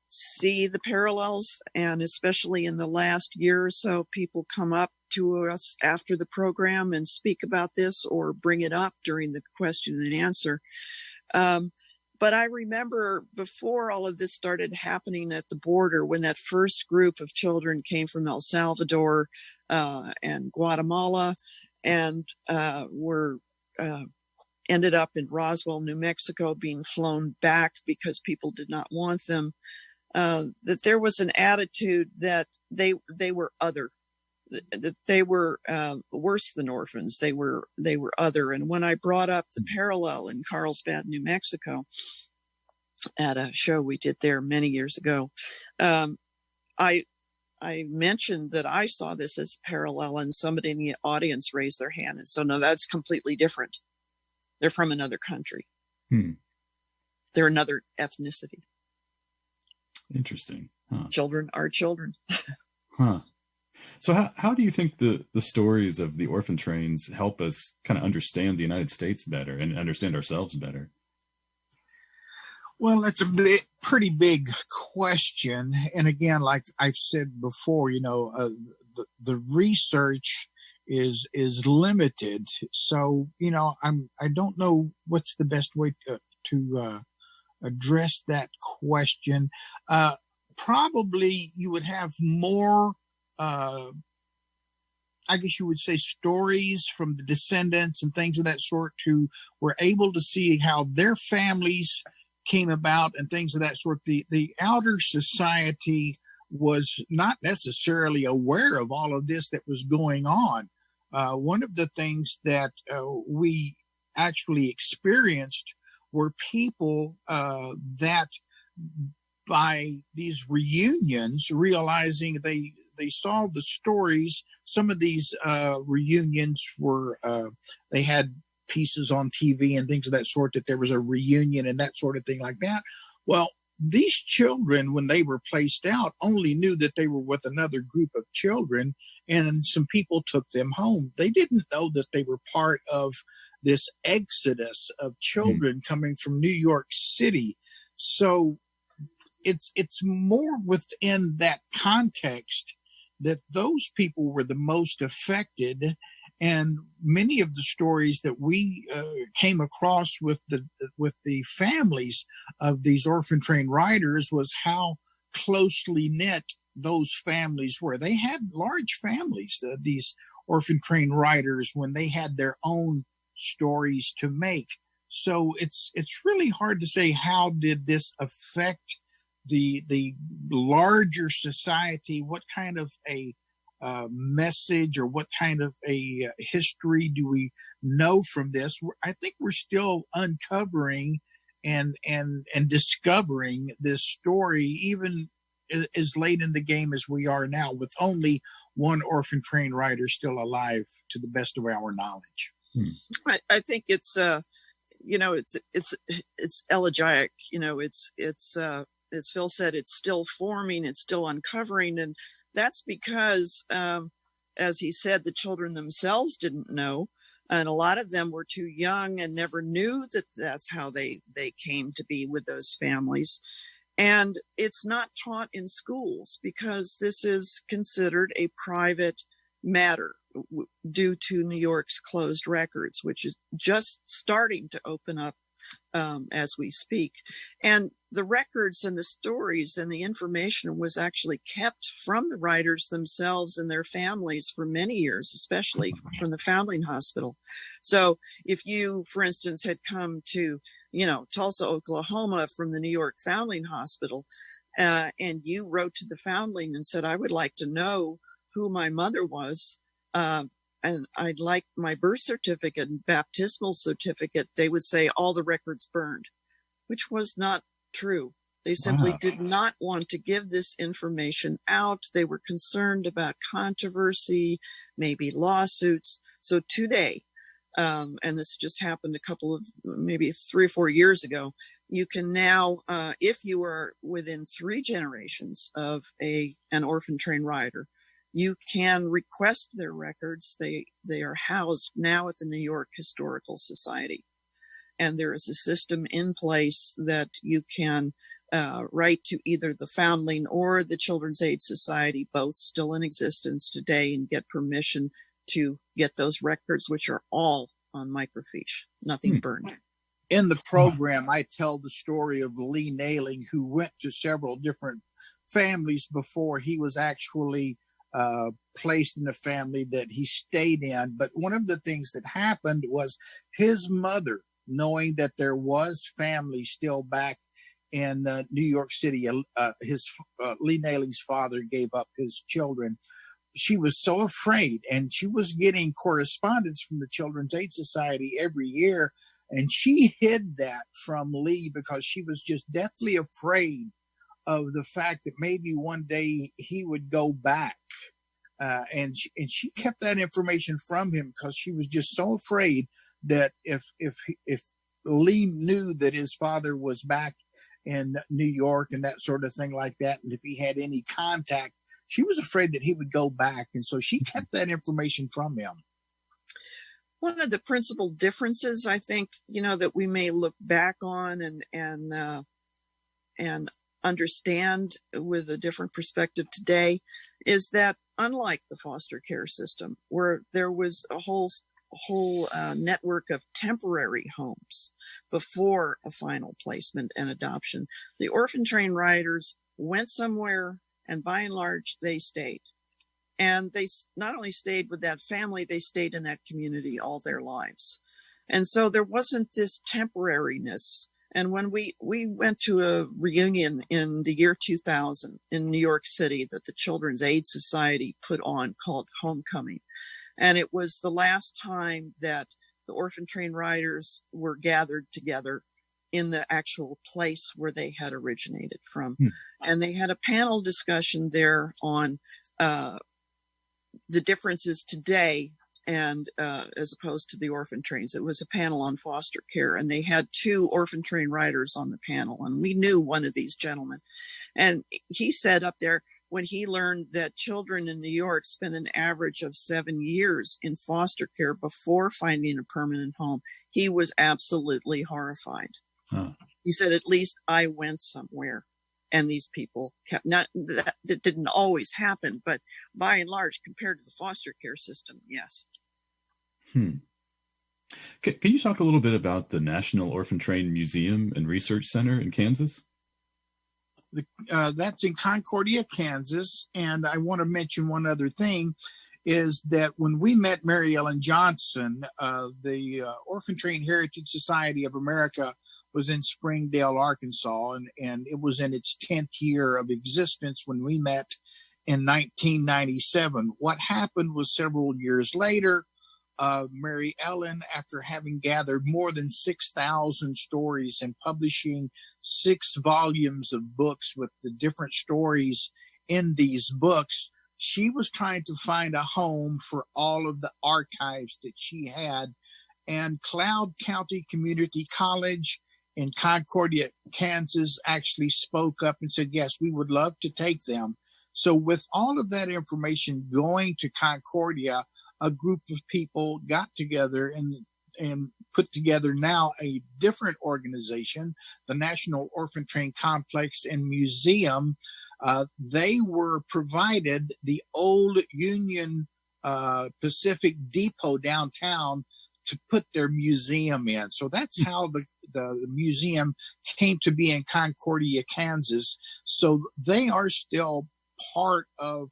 see the parallels, and especially in the last year or so, people come up to us after the program and speak about this or bring it up during the question and answer. But I remember before all of this started happening at the border, when that first group of children came from El Salvador and Guatemala and ended up in Roswell, New Mexico, being flown back because people did not want them, that there was an attitude that they were other. that they were worse than orphans. They were other. And when I brought up the parallel in Carlsbad, New Mexico, at a show we did there many years ago, I mentioned that I saw this as a parallel, and somebody in the audience raised their hand and so, no, that's completely different. They're from another country. They're another ethnicity. Interesting. Huh. Children are children. Huh. So how do you think the stories of the orphan trains help us kind of understand the United States better and understand ourselves better? Well, that's pretty big question. And again, like I've said before, the research is limited. So, I don't know what's the best way to address that question. Probably you would have more, I guess you would say, stories from the descendants and things of that sort, who were able to see how their families came about and things of that sort. The outer society was not necessarily aware of all of this that was going on. One of the things that we actually experienced were people that by these reunions, realizing they saw the stories. Some of these reunions were, they had pieces on TV and things of that sort, that there was a reunion and that sort of thing like that. Well, these children, when they were placed out, only knew that they were with another group of children, and some people took them home. They didn't know that they were part of this exodus of children coming from New York City. So it's more within that context that those people were the most affected. And many of the stories that we came across with the families of these orphan train riders was how closely knit those families were. They had large families, these orphan train riders, when they had their own stories to make. So it's really hard to say how did this affect the larger society. What kind of a message or what kind of a history do we know from this? I think we're still uncovering and discovering this story, even as late in the game as we are now, with only one orphan train rider still alive, to the best of our knowledge. I think it's elegiac. It's as Phil said, it's still forming, it's still uncovering, and that's because, as he said, the children themselves didn't know, and a lot of them were too young and never knew that that's how they came to be with those families. And it's not taught in schools because this is considered a private matter due to New York's closed records, which is just starting to open up as we speak. And the records and the stories and the information was actually kept from the writers themselves and their families for many years, especially from the Foundling Hospital. So if you, for instance, had come to, Tulsa, Oklahoma from the New York Foundling Hospital, and you wrote to the Foundling and said, I would like to know who my mother was, and I'd like my birth certificate and baptismal certificate, they would say all the records burned, which was not true. They simply did not want to give this information out. They were concerned about controversy, maybe lawsuits. So today, and this just happened a couple of, maybe 3 or 4 years ago, you can now, if you are within 3 generations of an orphan train rider, you can request their records. They are housed now at the New York Historical Society. And there is a system in place that you can write to either the Foundling or the Children's Aid Society, both still in existence today, and get permission to get those records, which are all on microfiche, nothing burned. In the program, I tell the story of Lee Nailing, who went to several different families before he was actually placed in a family that he stayed in. But one of the things that happened was his mother, knowing that there was family still back in New York City, Lee Nailing's father gave up his children. she was so afraid, and she was getting correspondence from the Children's Aid Society every year. And she hid that from Lee because she was just deathly afraid of the fact that maybe one day he would go back. And she kept that information from him because she was just so afraid that if Lee knew that his father was back in New York and that sort of thing like that, and if he had any contact, she was afraid that he would go back. And so she kept that information from him. One of the principal differences, I think, that we may look back on and understand with a different perspective today is that unlike the foster care system, where there was a whole network of temporary homes before a final placement and adoption, the Orphan Train riders went somewhere, and by and large, they stayed. And they not only stayed with that family, they stayed in that community all their lives. And so there wasn't this temporariness. And when we went to a reunion in the year 2000 in New York City that the Children's Aid Society put on called Homecoming. And it was the last time that the Orphan Train riders were gathered together in the actual place where they had originated from. And they had a panel discussion there on the differences today and as opposed to the Orphan Trains. It was a panel on foster care, and they had 2 Orphan Train riders on the panel, and we knew one of these gentlemen. And he said up there, when he learned that children in New York spend an average of 7 years in foster care before finding a permanent home, he was absolutely horrified. He said, at least I went somewhere. And these people kept, not that didn't always happen, but by and large, compared to the foster care system, yes. Can you talk a little bit about the National Orphan Train Museum and Research Center in Kansas? That's in Concordia, Kansas. And I want to mention one other thing, is that when we met Mary Ellen Johnson, the Orphan Train Heritage Society of America was in Springdale, Arkansas, and it was in its 10th year of existence when we met in 1997. What happened was several years later, Mary Ellen, after having gathered more than 6,000 stories and publishing 6 volumes of books with the different stories in these books, she was trying to find a home for all of the archives that she had. And Cloud County Community College in Concordia, Kansas, actually spoke up and said, yes, we would love to take them. So with all of that information going to Concordia, a group of people got together and put together now a different organization, the National Orphan Train Complex and Museum. They were provided the old Union Pacific Depot downtown to put their museum in. So that's how the museum came to be in Concordia, Kansas. So they are still part of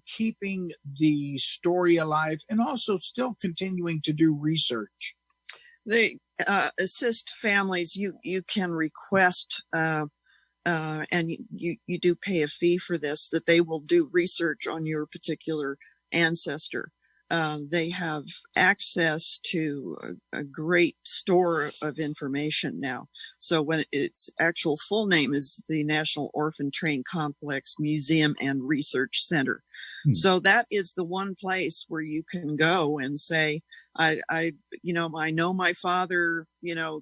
keeping the story alive and also still continuing to do research. They assist families. You can request, and you do pay a fee for this, that they will do research on your particular ancestor. They have access to a great store of information now. So when its actual full name is the National Orphan Train Complex Museum and Research Center. So that is the one place where you can go and say, I know my father,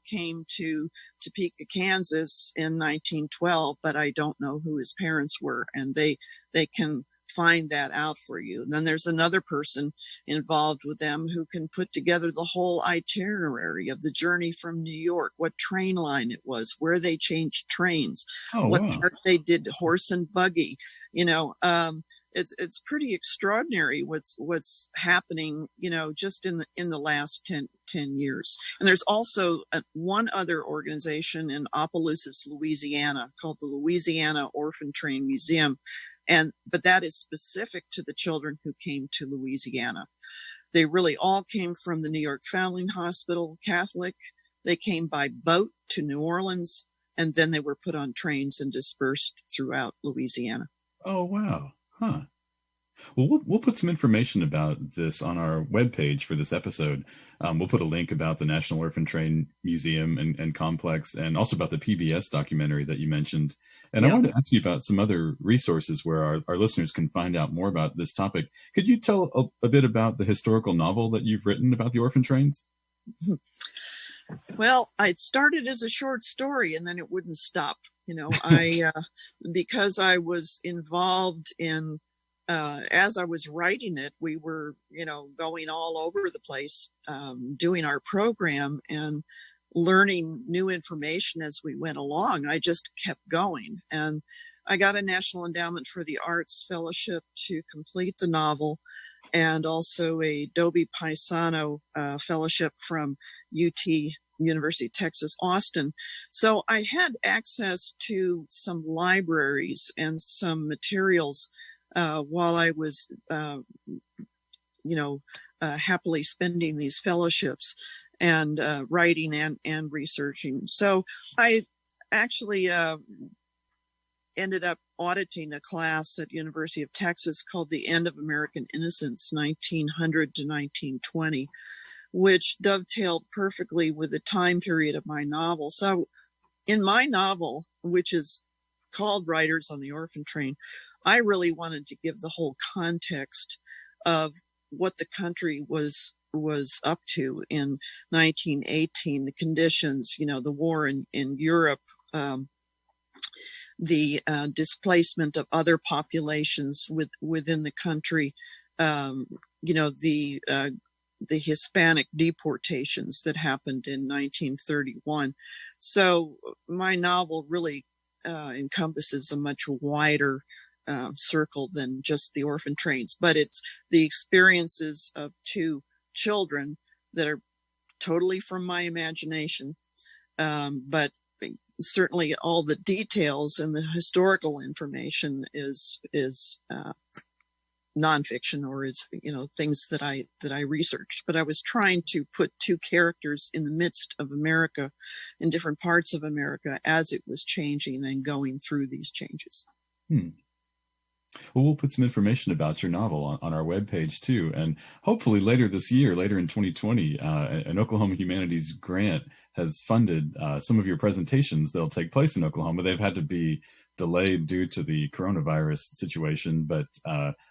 came to Topeka, Kansas in 1912, but I don't know who his parents were. And they can find that out for you. And then there's another person involved with them who can put together the whole itinerary of the journey from New York, what train line it was, where they changed trains, what part they did horse and buggy. It's pretty extraordinary what's happening, just in the last 10 years. And there's also one other organization in Opelousas, Louisiana, called the Louisiana Orphan Train Museum. But that is specific to the children who came to Louisiana. They really all came from the New York Foundling Hospital, Catholic. They came by boat to New Orleans, and then they were put on trains and dispersed throughout Louisiana. Oh, wow. Huh. Well, we'll put some information about this on our webpage for this episode. We'll put a link about the National Orphan Train Museum and Complex, and also about the PBS documentary that you mentioned. And I Yeah. wanted to ask you about some other resources where our listeners can find out more about this topic. Could you tell a bit about the historical novel that you've written about the orphan trains? Well, it started as a short story and then it wouldn't stop. I because I was involved in as I was writing it, we were, going all over the place, doing our program and learning new information as we went along. I just kept going. And I got a National Endowment for the Arts Fellowship to complete the novel, and also a Dobie Paisano Fellowship from UT, University of Texas, Austin. So I had access to some libraries and some materials while I was, happily spending these fellowships and writing and researching. So I actually ended up auditing a class at University of Texas called The End of American Innocence, 1900 to 1920, which dovetailed perfectly with the time period of my novel. So in my novel, which is called Riders on the Orphan Train, I really wanted to give the whole context of what the country was up to in 1918, the conditions, the war in Europe, the displacement of other populations within the country, the Hispanic deportations that happened in 1931. So my novel really encompasses a much wider circle than just the orphan trains, but it's the experiences of two children that are totally from my imagination, but certainly all the details and the historical information is nonfiction, or is things that I researched. But I was trying to put two characters in the midst of America, in different parts of America, as it was changing and going through these changes. Well, we'll put some information about your novel on our webpage too. And hopefully later this year, later in 2020, an Oklahoma Humanities grant has funded some of your presentations that'll take place in Oklahoma. They've had to be delayed due to the coronavirus situation, but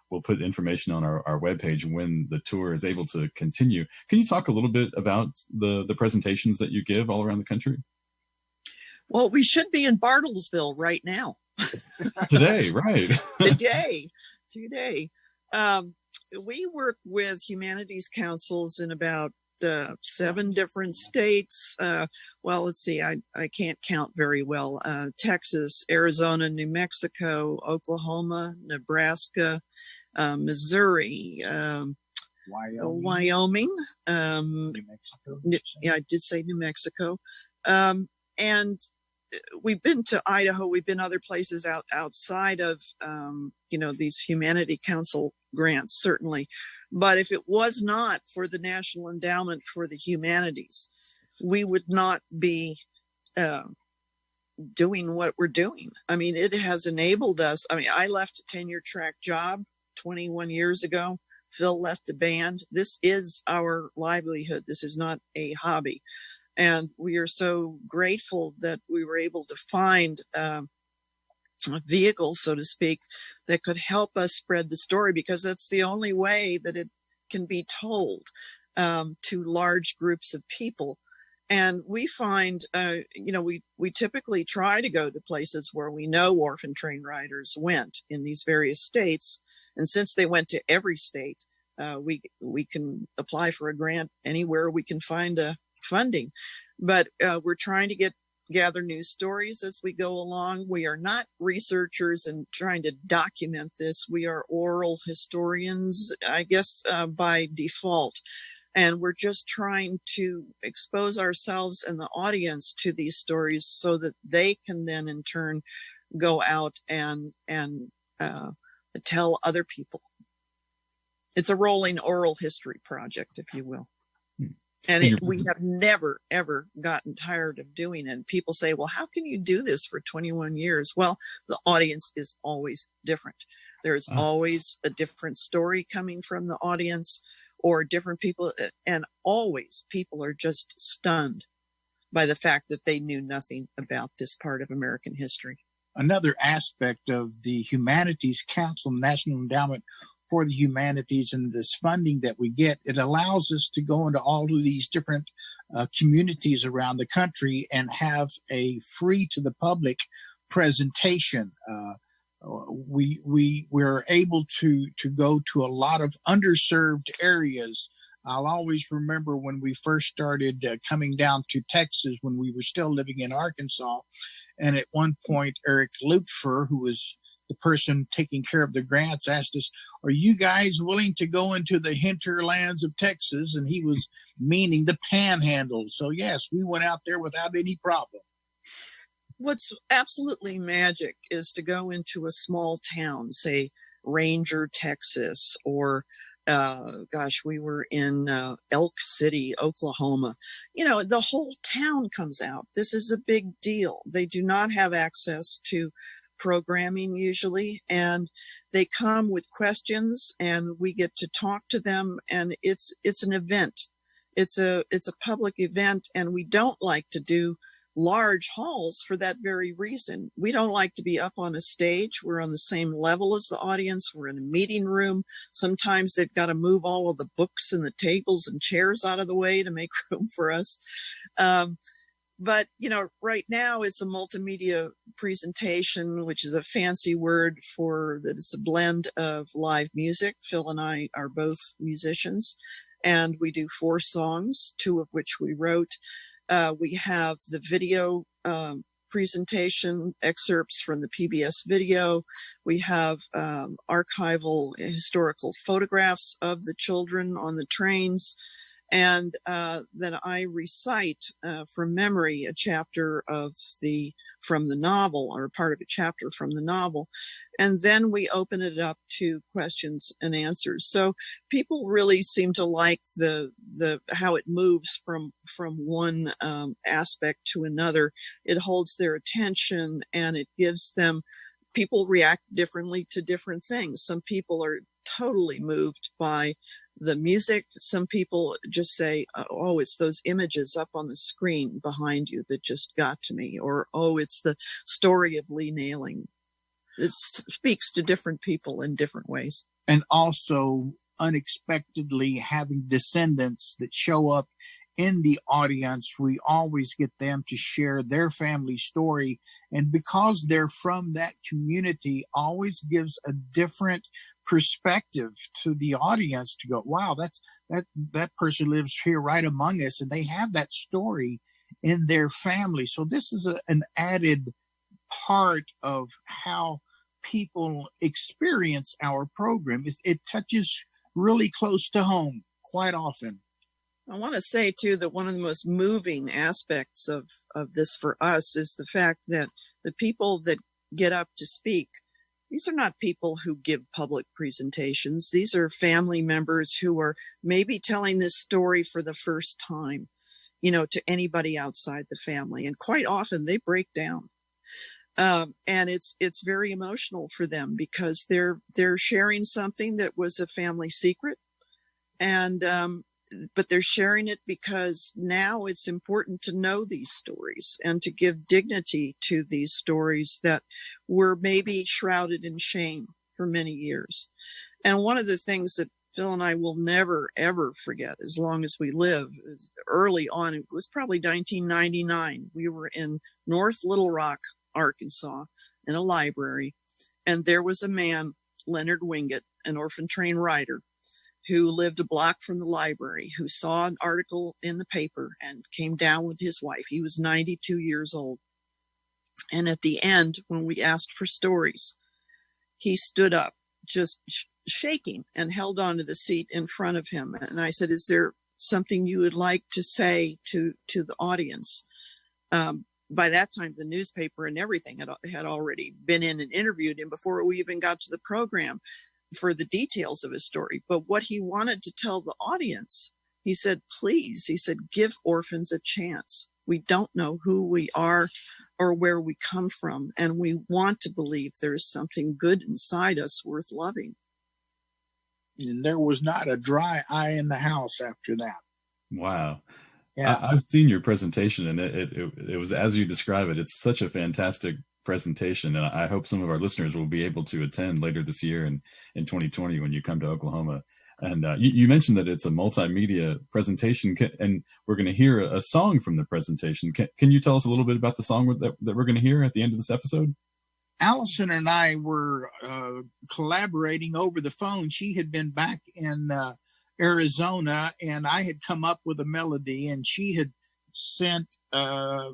we'll put information on our webpage when the tour is able to continue. Can you talk a little bit about the presentations that you give all around the country? Well, we should be in Bartlesville right now. Today, right? Today. We work with humanities councils in about 7 different states. Well, let's see, I can't count very well. Texas, Arizona, New Mexico, Oklahoma, Nebraska, Missouri, Wyoming, New Mexico. Yeah, I did say New Mexico. And we've been to Idaho. We've been other places outside of, these Humanity Council grants, certainly. But if it was not for the National Endowment for the Humanities, we would not be doing what we're doing. I mean, it has enabled us. I mean, I left a tenure track job 21 years ago. Phil left the band. This is our livelihood. This is not a hobby. And we are so grateful that we were able to find a vehicle, so to speak, that could help us spread the story, because that's the only way that it can be told to large groups of people. And we find, we typically try to go to places where we know Orphan Train riders went in these various states. And since they went to every state, we can apply for a grant anywhere we can find funding. But we're trying to gather news stories as we go along. We are not researchers and trying to document this. We are oral historians, I guess, by default. And we're just trying to expose ourselves and the audience to these stories so that they can then in turn go out and tell other people. It's a rolling oral history project, if you will. And we have never, ever gotten tired of doing it. And people say, well, how can you do this for 21 years? Well, the audience is always different. There's always a different story coming from the audience or different people. And always people are just stunned by the fact that they knew nothing about this part of American history. Another aspect of the Humanities Council, National Endowment for the Humanities, and this funding that we get, it allows us to go into all of these different communities around the country and have a free to the public presentation. We're able to go to a lot of underserved areas. I'll always remember when we first started coming down to Texas when we were still living in Arkansas. And at one point, Eric Lupfer, who was the person taking care of the grants, asked us, are you guys willing to go into the hinterlands of Texas? And he was meaning the panhandle. So yes, we went out there without any problem. What's absolutely magic is to go into a small town, say Ranger, Texas, or we were in Elk City, Oklahoma. You know, the whole town comes out. This is a big deal. They do not have access to programming usually, and they come with questions and we get to talk to them, and it's an event. It's a public event, and we don't like to do large halls for that very reason. We don't like to be up on a stage. We're on the same level as the audience. We're in a meeting room. Sometimes they've got to move all of the books and the tables and chairs out of the way to make room for us. But, you know, right now it's a multimedia presentation, which is a fancy word for that it's a blend of live music. Phil and I are both musicians, and we do 4 songs, 2 of which we wrote. We have the video presentation, excerpts from the PBS video. We have archival historical photographs of the children on the trains. And then I recite from memory a chapter from the novel, or part of a chapter from the novel. And then we open it up to questions and answers. So people really seem to like the how it moves from one aspect to another. It holds their attention, and it gives them, people react differently to different things. Some people are totally moved by the music. Some people just say, oh, it's those images up on the screen behind you that just got to me. Or, oh, it's the story of Lee Nailing. It speaks to different people in different ways. And also unexpectedly having descendants that show up in the audience, we always get them to share their family story. And because they're from that community, always gives a different perspective to the audience to go, wow, that person lives here right among us, and they have that story in their family. So this is an added part of how people experience our program. It touches really close to home quite often. I want to say, too, that one of the most moving aspects of this for us is the fact that the people that get up to speak, these are not people who give public presentations. These are family members who are maybe telling this story for the first time, you know, to anybody outside the family. And quite often they break down. And it's very emotional for them because they're sharing something that was a family secret. And but they're sharing it because now it's important to know these stories and to give dignity to these stories that were maybe shrouded in shame for many years. And one of the things that Phil and I will never, ever forget as long as we live is early on, it was probably 1999. We were in North Little Rock, Arkansas, in a library, and there was a man, Leonard Wingate, an Orphan Train writer, who lived a block from the library, who saw an article in the paper and came down with his wife. He was 92 years old. And at the end, when we asked for stories, he stood up, just shaking, and held onto the seat in front of him. And I said, is there something you would like to say to the audience? By that time, the newspaper and everything had already been in and interviewed him before we even got to the program for the details of his story. But what he wanted to tell the audience, he said, please, he said, give orphans a chance. We don't know who we are or where we come from, and we want to believe there is something good inside us worth loving. And there was not a dry eye in the house after that. Wow. Yeah. I've seen your presentation, and it was as you describe it. It's such a fantastic presentation, and I hope some of our listeners will be able to attend later this year in 2020 when you come to Oklahoma. And you mentioned that it's a multimedia presentation, and we're going to hear a song from the presentation. Can you tell us a little bit about the song that we're going to hear at the end of this episode? Alison and I were collaborating over the phone. She had been back in Arizona, and I had come up with a melody, and she had sent a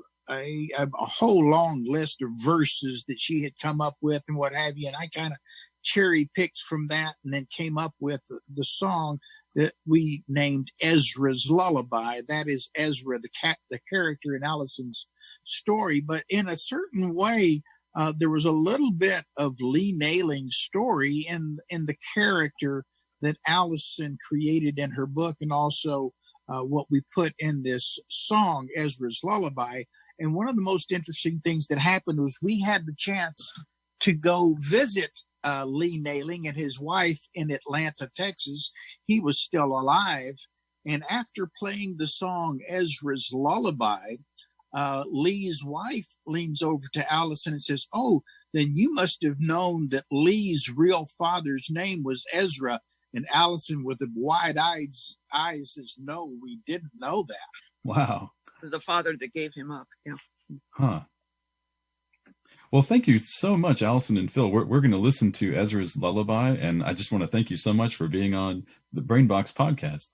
whole long list of verses that she had come up with and what have you. And I kind of cherry picked from that and then came up with the song that we named Ezra's Lullaby. That is Ezra, the character in Alison's story. But in a certain way, there was a little bit of Lee Nailing's story in the character that Alison created in her book, and also what we put in this song, Ezra's Lullaby. And one of the most interesting things that happened was we had the chance to go visit Lee Nailing and his wife in Atlanta, Texas. He was still alive. And after playing the song Ezra's Lullaby, Lee's wife leans over to Alison and says, "Oh, then you must have known that Lee's real father's name was Ezra." And Alison, with the wide-eyed eyes, says, "No, we didn't know that." Wow. The father that gave him up. Yeah. Huh. Well, thank you so much, Alison and Phil. We're going to listen to Ezra's Lullaby, and I just want to thank you so much for being on the Brainbox podcast.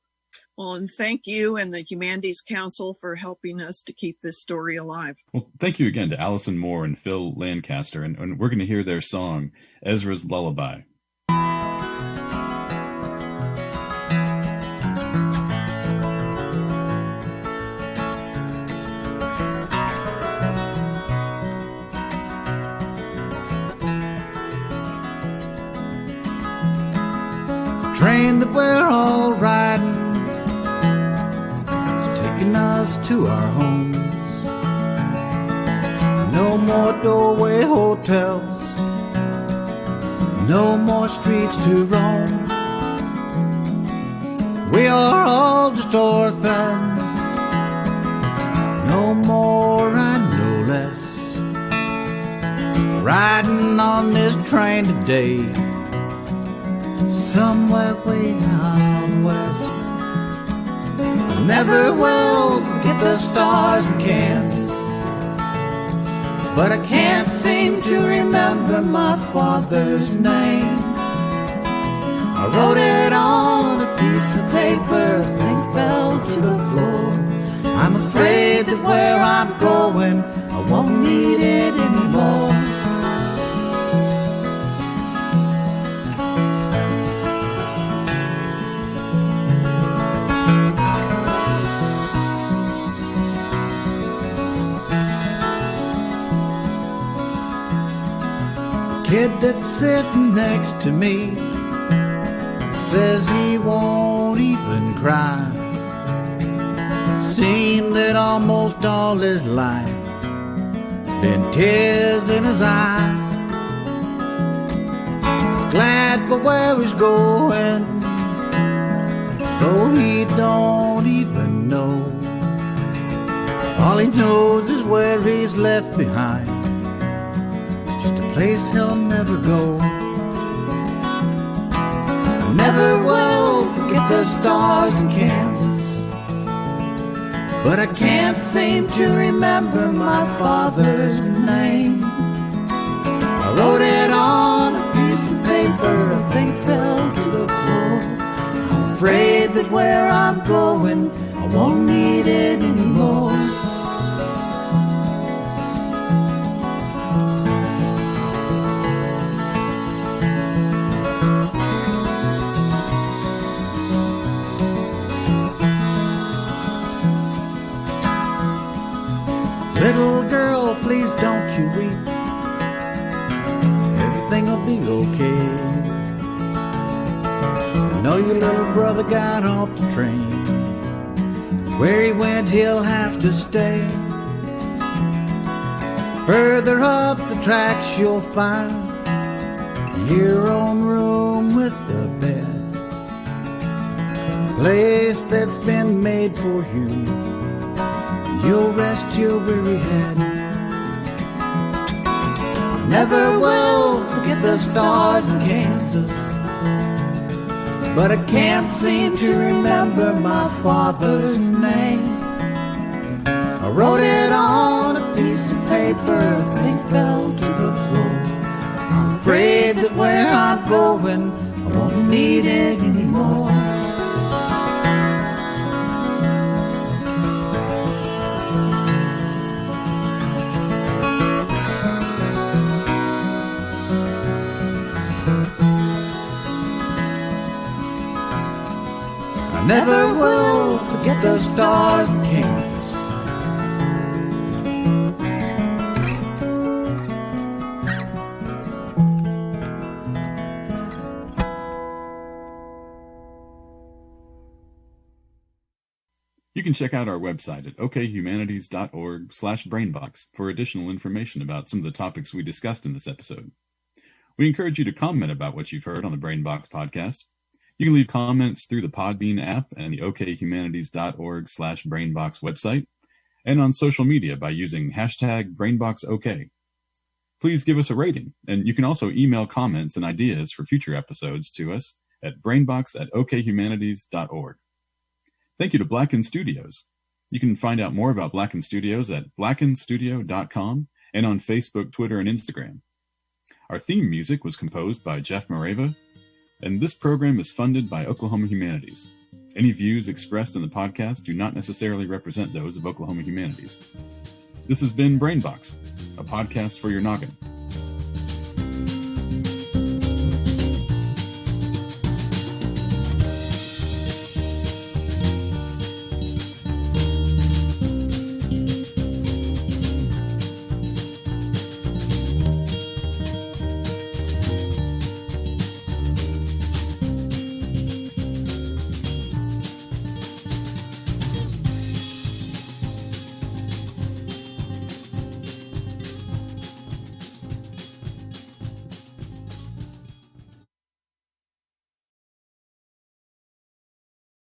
Well, and thank you and the Humanities Council for helping us to keep this story alive. Well, thank you again to Alison Moore and Phil Lancaster, and we're going to hear their song, Ezra's Lullaby. Train that we're all riding is taking us to our homes. No more doorway hotels, no more streets to roam. We are all just orphans, no more and no less. Riding on this train today, somewhere way out west. I never will forget the stars in Kansas, but I can't seem to remember my father's name. I wrote it on a piece of paper, the thing fell to the floor. I'm afraid that where I'm going, I won't need it anymore. Kid that's sitting next to me says he won't even cry. Seen that almost all his life, been tears in his eyes. He's glad for where he's going, though he don't even know. All he knows is where he's left behind, just a place he'll never go. I never will forget the stars in Kansas, but I can't seem to remember my father's name. I wrote it on a piece of paper, I think fell to the floor. I'm afraid that where I'm going, I won't need it anymore. Little girl, please don't you weep, everything will be okay. I know your little brother got off the train, Where he went, he'll have to stay. Further up the tracks, you'll find your own room with a bed, place that's been made for you. You'll rest your weary head. Never will forget the stars in Kansas, but I can't seem to remember my father's name. I wrote it on a piece of paper, thing fell to the floor. I'm afraid that where I'm going, I won't need it anymore. I never will forget those stars in Kansas. You can check out our website at okhumanities.org/brainbox for additional information about some of the topics we discussed in this episode. We encourage you to comment about what you've heard on the Brainbox podcast. You can leave comments through the Podbean app and the okhumanities.org/brainbox website, and on social media by using #BrainboxOK. Please give us a rating, and you can also email comments and ideas for future episodes to us at brainbox@okhumanities.org. Thank you to Blacken Studios. You can find out more about Blacken Studios at blackenstudio.com and on Facebook, Twitter, and Instagram. Our theme music was composed by Jeff Mareva, and this program is funded by Oklahoma Humanities. Any views expressed in the podcast do not necessarily represent those of Oklahoma Humanities. This has been Brainbox, a podcast for your noggin.